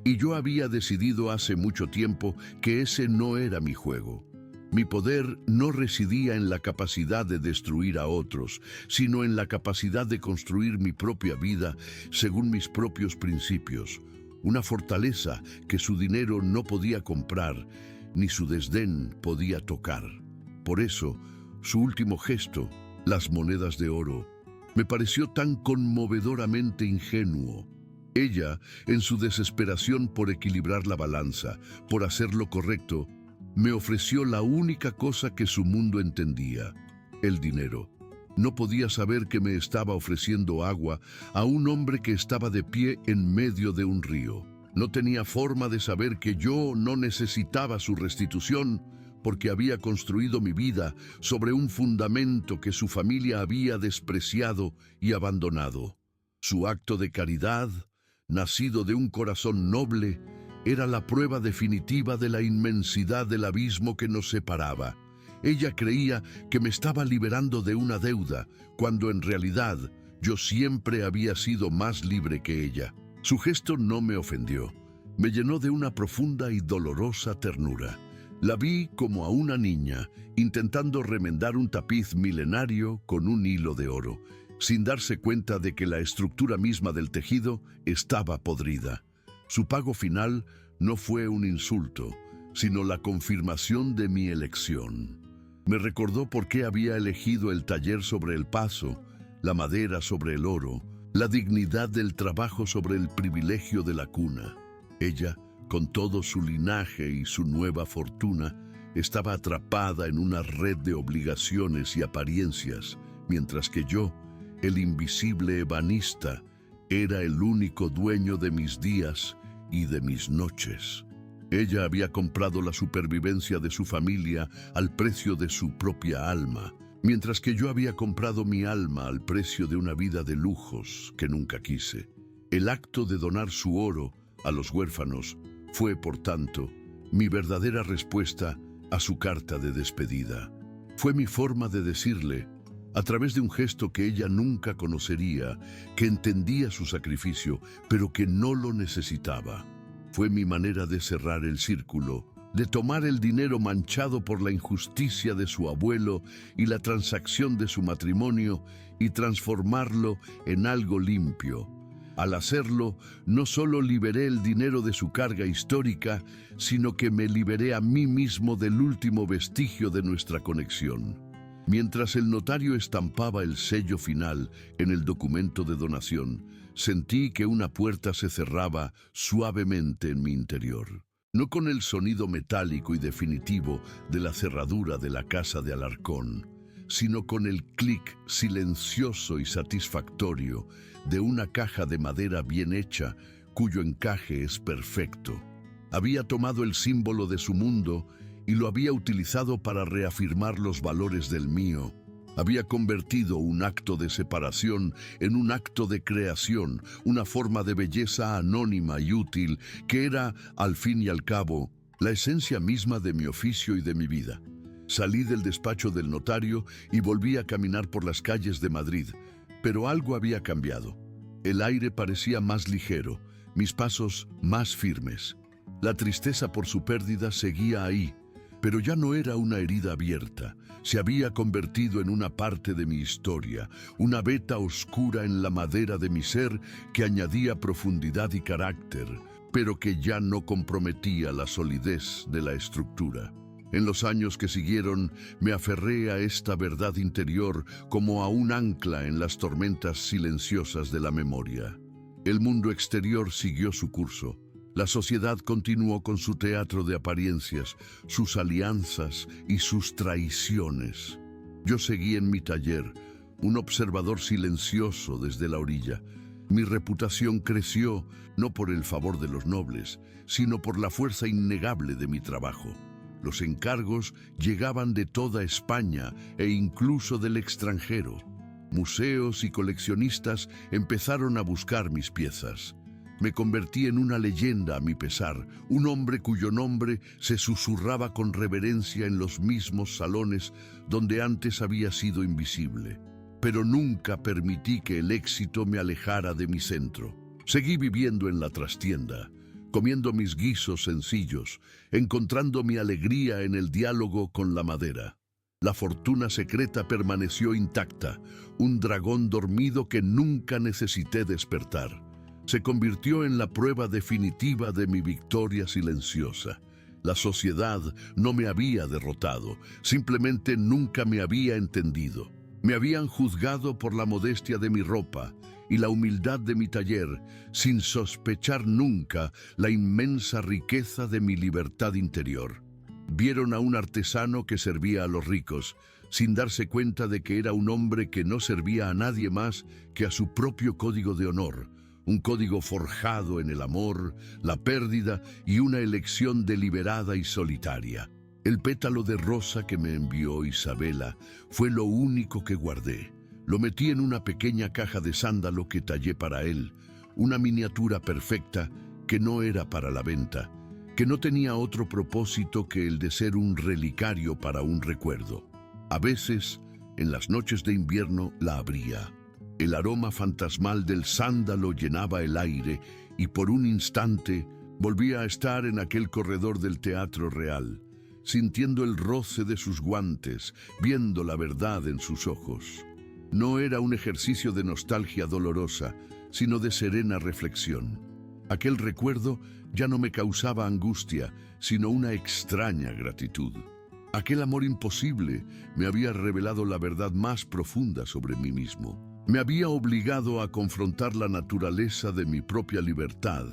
A: Y yo había decidido hace mucho tiempo que ese no era mi juego. Mi poder no residía en la capacidad de destruir a otros, sino en la capacidad de construir mi propia vida según mis propios principios. Una fortaleza que su dinero no podía comprar, ni su desdén podía tocar. Por eso, su último gesto, las monedas de oro, me pareció tan conmovedoramente ingenuo. Ella, en su desesperación por equilibrar la balanza, por hacer lo correcto, me ofreció la única cosa que su mundo entendía, el dinero. No podía saber que me estaba ofreciendo agua a un hombre que estaba de pie en medio de un río. No tenía forma de saber que yo no necesitaba su restitución, porque había construido mi vida sobre un fundamento que su familia había despreciado y abandonado. Su acto de caridad, nacido de un corazón noble, era la prueba definitiva de la inmensidad del abismo que nos separaba. Ella creía que me estaba liberando de una deuda, cuando en realidad yo siempre había sido más libre que ella. Su gesto no me ofendió, me llenó de una profunda y dolorosa ternura. La vi como a una niña intentando remendar un tapiz milenario con un hilo de oro, sin darse cuenta de que la estructura misma del tejido estaba podrida. Su pago final no fue un insulto, sino la confirmación de mi elección. Me recordó por qué había elegido el taller sobre el paso, la madera sobre el oro, la dignidad del trabajo sobre el privilegio de la cuna. Ella, con todo su linaje y su nueva fortuna, estaba atrapada en una red de obligaciones y apariencias, mientras que yo, el invisible ebanista, era el único dueño de mis días y de mis noches. Ella había comprado la supervivencia de su familia al precio de su propia alma, mientras que yo había comprado mi alma al precio de una vida de lujos que nunca quise. El acto de donar su oro a los huérfanos fue, por tanto, mi verdadera respuesta a su carta de despedida. Fue mi forma de decirle, a través de un gesto que ella nunca conocería, que entendía su sacrificio, pero que no lo necesitaba. Fue mi manera de cerrar el círculo, de tomar el dinero manchado por la injusticia de su abuelo y la transacción de su matrimonio y transformarlo en algo limpio. Al hacerlo, no solo liberé el dinero de su carga histórica, sino que me liberé a mí mismo del último vestigio de nuestra conexión. Mientras el notario estampaba el sello final en el documento de donación, sentí que una puerta se cerraba suavemente en mi interior. No con el sonido metálico y definitivo de la cerradura de la casa de Alarcón, sino con el clic silencioso y satisfactorio de una caja de madera bien hecha, cuyo encaje es perfecto. Había tomado el símbolo de su mundo y lo había utilizado para reafirmar los valores del mío. Había convertido un acto de separación en un acto de creación, una forma de belleza anónima y útil que era, al fin y al cabo, la esencia misma de mi oficio y de mi vida. Salí del despacho del notario y volví a caminar por las calles de Madrid, pero algo había cambiado. El aire parecía más ligero, mis pasos más firmes. La tristeza por su pérdida seguía ahí, pero ya no era una herida abierta. Se había convertido en una parte de mi historia, una veta oscura en la madera de mi ser que añadía profundidad y carácter, pero que ya no comprometía la solidez de la estructura. En los años que siguieron, me aferré a esta verdad interior como a un ancla en las tormentas silenciosas de la memoria. El mundo exterior siguió su curso. La sociedad continuó con su teatro de apariencias, sus alianzas y sus traiciones. Yo seguí en mi taller, un observador silencioso desde la orilla. Mi reputación creció no por el favor de los nobles, sino por la fuerza innegable de mi trabajo. Los encargos llegaban de toda España e incluso del extranjero. Museos y coleccionistas empezaron a buscar mis piezas. Me convertí en una leyenda a mi pesar, un hombre cuyo nombre se susurraba con reverencia en los mismos salones donde antes había sido invisible. Pero nunca permití que el éxito me alejara de mi centro. Seguí viviendo en la trastienda, comiendo mis guisos sencillos, encontrando mi alegría en el diálogo con la madera. La fortuna secreta permaneció intacta, un dragón dormido que nunca necesité despertar. Se convirtió en la prueba definitiva de mi victoria silenciosa. La sociedad no me había derrotado, simplemente nunca me había entendido. Me habían juzgado por la modestia de mi ropa y la humildad de mi taller, sin sospechar nunca la inmensa riqueza de mi libertad interior. Vieron a un artesano que servía a los ricos, sin darse cuenta de que era un hombre que no servía a nadie más que a su propio código de honor. Un código forjado en el amor, la pérdida y una elección deliberada y solitaria. El pétalo de rosa que me envió Isabela fue lo único que guardé. Lo metí en una pequeña caja de sándalo que tallé para él, una miniatura perfecta que no era para la venta, que no tenía otro propósito que el de ser un relicario para un recuerdo. A veces, en las noches de invierno, la abría. El aroma fantasmal del sándalo llenaba el aire y por un instante volvía a estar en aquel corredor del Teatro Real, sintiendo el roce de sus guantes, viendo la verdad en sus ojos. No era un ejercicio de nostalgia dolorosa, sino de serena reflexión. Aquel recuerdo ya no me causaba angustia, sino una extraña gratitud. Aquel amor imposible me había revelado la verdad más profunda sobre mí mismo. Me había obligado a confrontar la naturaleza de mi propia libertad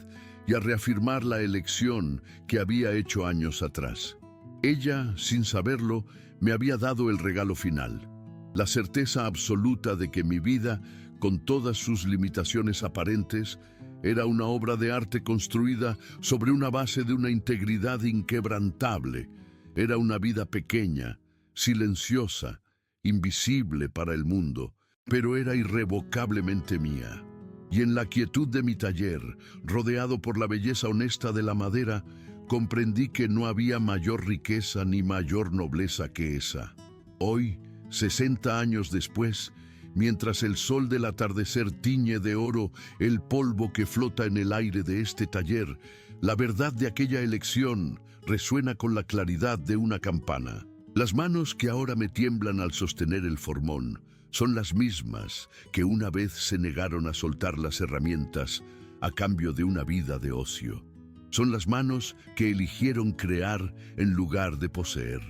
A: y a reafirmar la elección que había hecho años atrás. Ella, sin saberlo, me había dado el regalo final, la certeza absoluta de que mi vida, con todas sus limitaciones aparentes, era una obra de arte construida sobre una base de una integridad inquebrantable. Era una vida pequeña, silenciosa, invisible para el mundo, pero era irrevocablemente mía. Y en la quietud de mi taller, rodeado por la belleza honesta de la madera, comprendí que no había mayor riqueza ni mayor nobleza que esa. Hoy, 60 años después, mientras el sol del atardecer tiñe de oro el polvo que flota en el aire de este taller, la verdad de aquella elección resuena con la claridad de una campana. Las manos que ahora me tiemblan al sostener el formón son las mismas que una vez se negaron a soltar las herramientas a cambio de una vida de ocio. Son las manos que eligieron crear en lugar de poseer.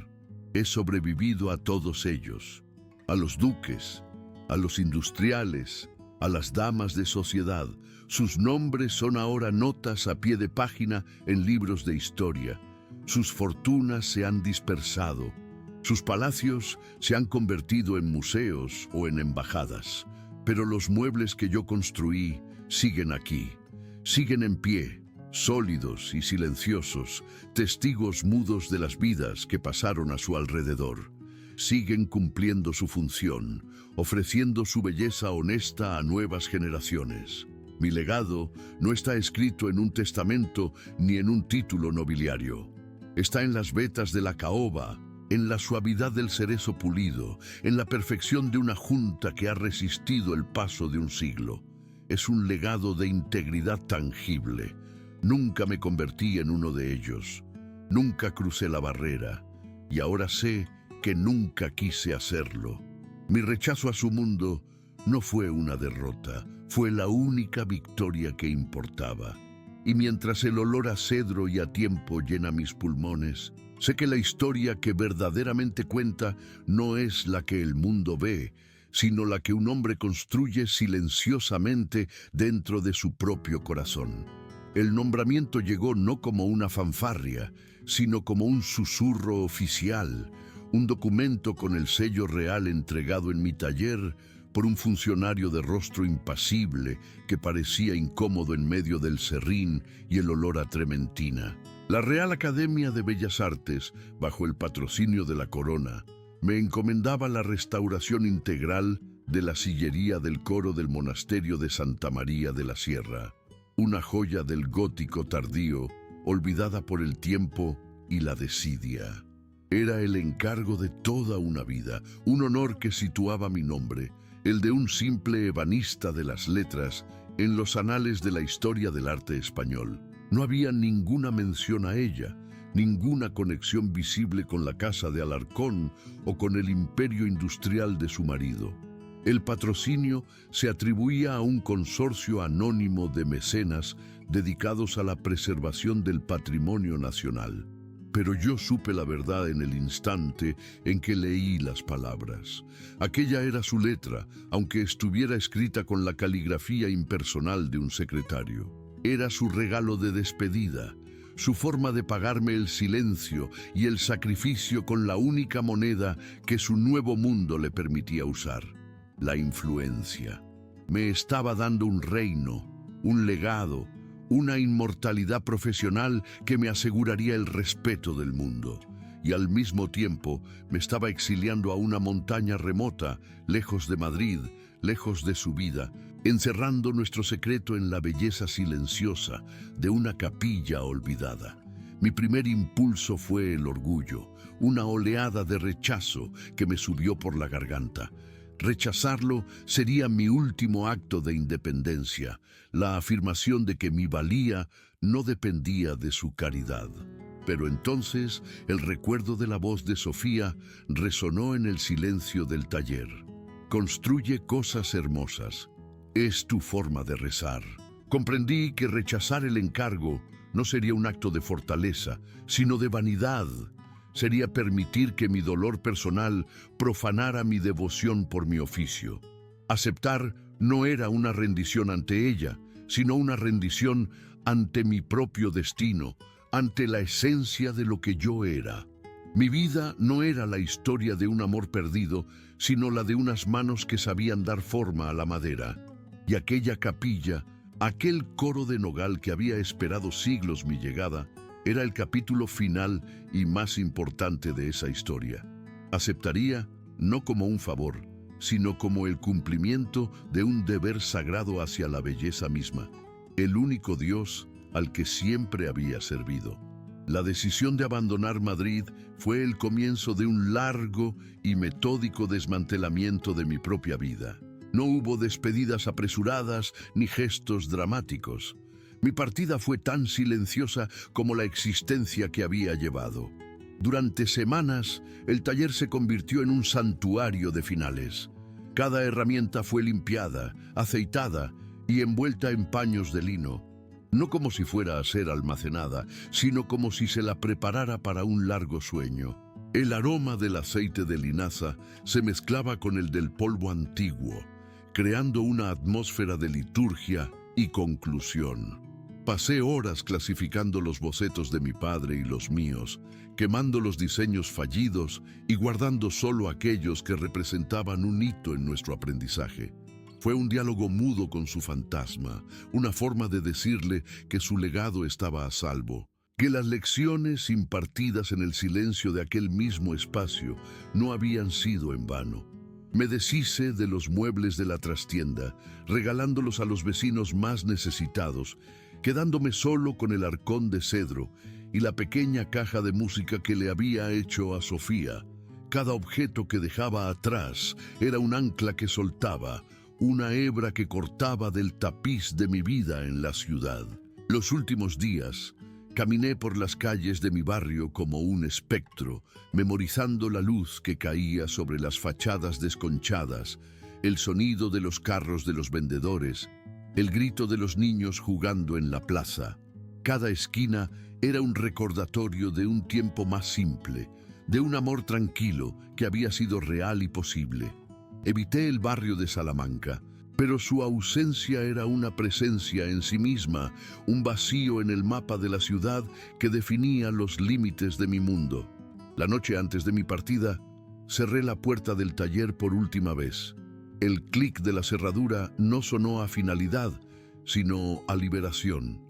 A: He sobrevivido a todos ellos, a los duques, a los industriales, a las damas de sociedad. Sus nombres son ahora notas a pie de página en libros de historia. Sus fortunas se han dispersado. Sus palacios se han convertido en museos o en embajadas. Pero los muebles que yo construí siguen aquí. Siguen en pie, sólidos y silenciosos, testigos mudos de las vidas que pasaron a su alrededor. Siguen cumpliendo su función, ofreciendo su belleza honesta a nuevas generaciones. Mi legado no está escrito en un testamento ni en un título nobiliario. Está en las vetas de la caoba, en la suavidad del cerezo pulido, en la perfección de una junta que ha resistido el paso de un siglo. Es un legado de integridad tangible. Nunca me convertí en uno de ellos. Nunca crucé la barrera. Y ahora sé que nunca quise hacerlo. Mi rechazo a su mundo no fue una derrota, fue la única victoria que importaba. Y mientras el olor a cedro y a tiempo llena mis pulmones, sé que la historia que verdaderamente cuenta no es la que el mundo ve, sino la que un hombre construye silenciosamente dentro de su propio corazón. El nombramiento llegó no como una fanfarria, sino como un susurro oficial, un documento con el sello real entregado en mi taller por un funcionario de rostro impasible que parecía incómodo en medio del serrín y el olor a trementina. La Real Academia de Bellas Artes, bajo el patrocinio de la corona, me encomendaba la restauración integral de la sillería del coro del monasterio de Santa María de la Sierra, una joya del gótico tardío, olvidada por el tiempo y la desidia. Era el encargo de toda una vida, un honor que situaba mi nombre, el de un simple ebanista de las letras, en los anales de la historia del arte español. No había ninguna mención a ella, ninguna conexión visible con la casa de Alarcón o con el imperio industrial de su marido. El patrocinio se atribuía a un consorcio anónimo de mecenas dedicados a la preservación del patrimonio nacional. Pero yo supe la verdad en el instante en que leí las palabras. Aquella era su letra, aunque estuviera escrita con la caligrafía impersonal de un secretario. Era su regalo de despedida, su forma de pagarme el silencio y el sacrificio con la única moneda que su nuevo mundo le permitía usar: la influencia. Me estaba dando un reino, un legado, una inmortalidad profesional que me aseguraría el respeto del mundo. Y al mismo tiempo me estaba exiliando a una montaña remota, lejos de Madrid, lejos de su vida, encerrando nuestro secreto en la belleza silenciosa de una capilla olvidada. Mi primer impulso fue el orgullo, una oleada de rechazo que me subió por la garganta. Rechazarlo sería mi último acto de independencia, la afirmación de que mi valía no dependía de su caridad. Pero entonces el recuerdo de la voz de Sofía resonó en el silencio del taller. Construye cosas hermosas. Es tu forma de rezar. Comprendí que rechazar el encargo no sería un acto de fortaleza, sino de vanidad. Sería permitir que mi dolor personal profanara mi devoción por mi oficio. Aceptar no era una rendición ante ella, sino una rendición ante mi propio destino, ante la esencia de lo que yo era. Mi vida no era la historia de un amor perdido, sino la de unas manos que sabían dar forma a la madera. Y aquella capilla, aquel coro de nogal que había esperado siglos mi llegada, era el capítulo final y más importante de esa historia. Aceptaría, no como un favor, sino como el cumplimiento de un deber sagrado hacia la belleza misma, el único Dios al que siempre había servido. La decisión de abandonar Madrid fue el comienzo de un largo y metódico desmantelamiento de mi propia vida. No hubo despedidas apresuradas ni gestos dramáticos. Mi partida fue tan silenciosa como la existencia que había llevado. Durante semanas, el taller se convirtió en un santuario de finales. Cada herramienta fue limpiada, aceitada y envuelta en paños de lino. No como si fuera a ser almacenada, sino como si se la preparara para un largo sueño. El aroma del aceite de linaza se mezclaba con el del polvo antiguo, creando una atmósfera de liturgia y conclusión. Pasé horas clasificando los bocetos de mi padre y los míos, quemando los diseños fallidos y guardando solo aquellos que representaban un hito en nuestro aprendizaje. Fue un diálogo mudo con su fantasma, una forma de decirle que su legado estaba a salvo, que las lecciones impartidas en el silencio de aquel mismo espacio no habían sido en vano. Me deshice de los muebles de la trastienda, regalándolos a los vecinos más necesitados, quedándome solo con el arcón de cedro y la pequeña caja de música que le había hecho a Sofía. Cada objeto que dejaba atrás era un ancla que soltaba, una hebra que cortaba del tapiz de mi vida en la ciudad. Los últimos días, caminé por las calles de mi barrio como un espectro, memorizando la luz que caía sobre las fachadas desconchadas, el sonido de los carros de los vendedores, el grito de los niños jugando en la plaza. Cada esquina era un recordatorio de un tiempo más simple, de un amor tranquilo que había sido real y posible. Evité el barrio de Salamanca, pero su ausencia era una presencia en sí misma, un vacío en el mapa de la ciudad que definía los límites de mi mundo. La noche antes de mi partida, cerré la puerta del taller por última vez. El clic de la cerradura no sonó a finalidad, sino a liberación.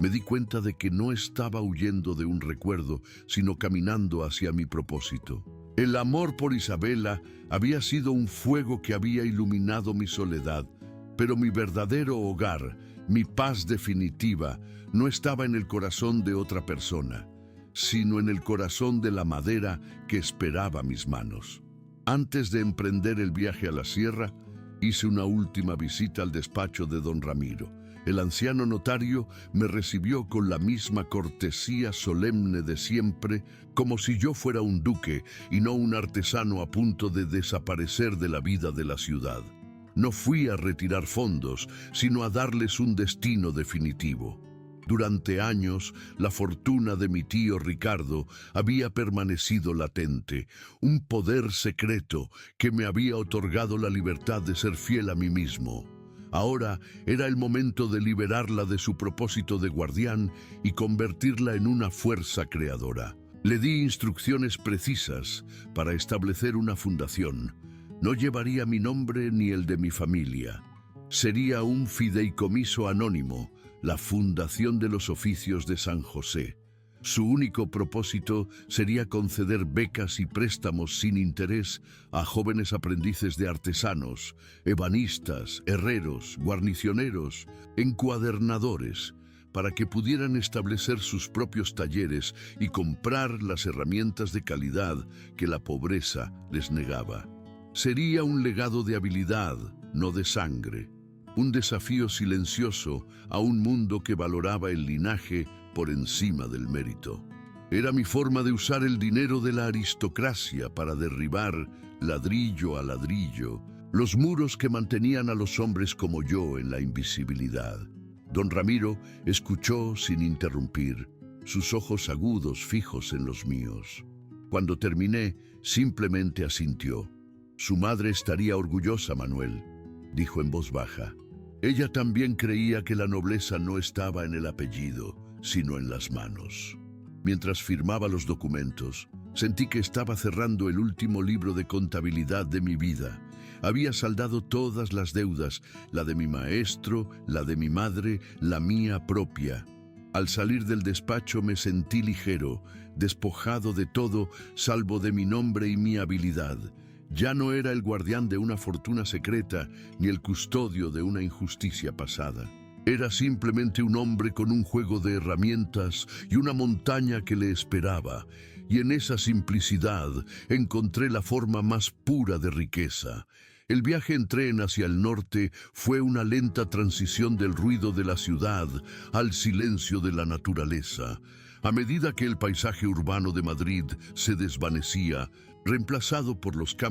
A: Me di cuenta de que no estaba huyendo de un recuerdo, sino caminando hacia mi propósito. El amor por Isabela había sido un fuego que había iluminado mi soledad, pero mi verdadero hogar, mi paz definitiva, no estaba en el corazón de otra persona, sino en el corazón de la madera que esperaba mis manos. Antes de emprender el viaje a la sierra, hice una última visita al despacho de don Ramiro. El anciano notario me recibió con la misma cortesía solemne de siempre, como si yo fuera un duque y no un artesano a punto de desaparecer de la vida de la ciudad. No fui a retirar fondos, sino a darles un destino definitivo. Durante años, la fortuna de mi tío Ricardo había permanecido latente, un poder secreto que me había otorgado la libertad de ser fiel a mí mismo. Ahora era el momento de liberarla de su propósito de guardián y convertirla en una fuerza creadora. Le di instrucciones precisas para establecer una fundación. No llevaría mi nombre ni el de mi familia. Sería un fideicomiso anónimo, la Fundación de los Oficios de San José. Su único propósito sería conceder becas y préstamos sin interés a jóvenes aprendices de artesanos, ebanistas, herreros, guarnicioneros, encuadernadores, para que pudieran establecer sus propios talleres y comprar las herramientas de calidad que la pobreza les negaba. Sería un legado de habilidad, no de sangre. Un desafío silencioso a un mundo que valoraba el linaje por encima del mérito. Era mi forma de usar el dinero de la aristocracia para derribar, ladrillo a ladrillo, los muros que mantenían a los hombres como yo en la invisibilidad. Don Ramiro escuchó sin interrumpir, sus ojos agudos fijos en los míos. Cuando terminé, simplemente asintió. «Su madre estaría orgullosa, Manuel», dijo en voz baja. Ella también creía que la nobleza no estaba en el apellido, sino en las manos. Mientras firmaba los documentos, sentí que estaba cerrando el último libro de contabilidad de mi vida. Había saldado todas las deudas, la de mi maestro, la de mi madre, la mía propia. Al salir del despacho me sentí ligero, despojado de todo, salvo de mi nombre y mi habilidad. Ya no era el guardián de una fortuna secreta, ni el custodio de una injusticia pasada. Era simplemente un hombre con un juego de herramientas y una montaña que le esperaba, y en esa simplicidad encontré la forma más pura de riqueza. El viaje en tren hacia el norte fue una lenta transición del ruido de la ciudad al silencio de la naturaleza. A medida que el paisaje urbano de Madrid se desvanecía, reemplazado por los campos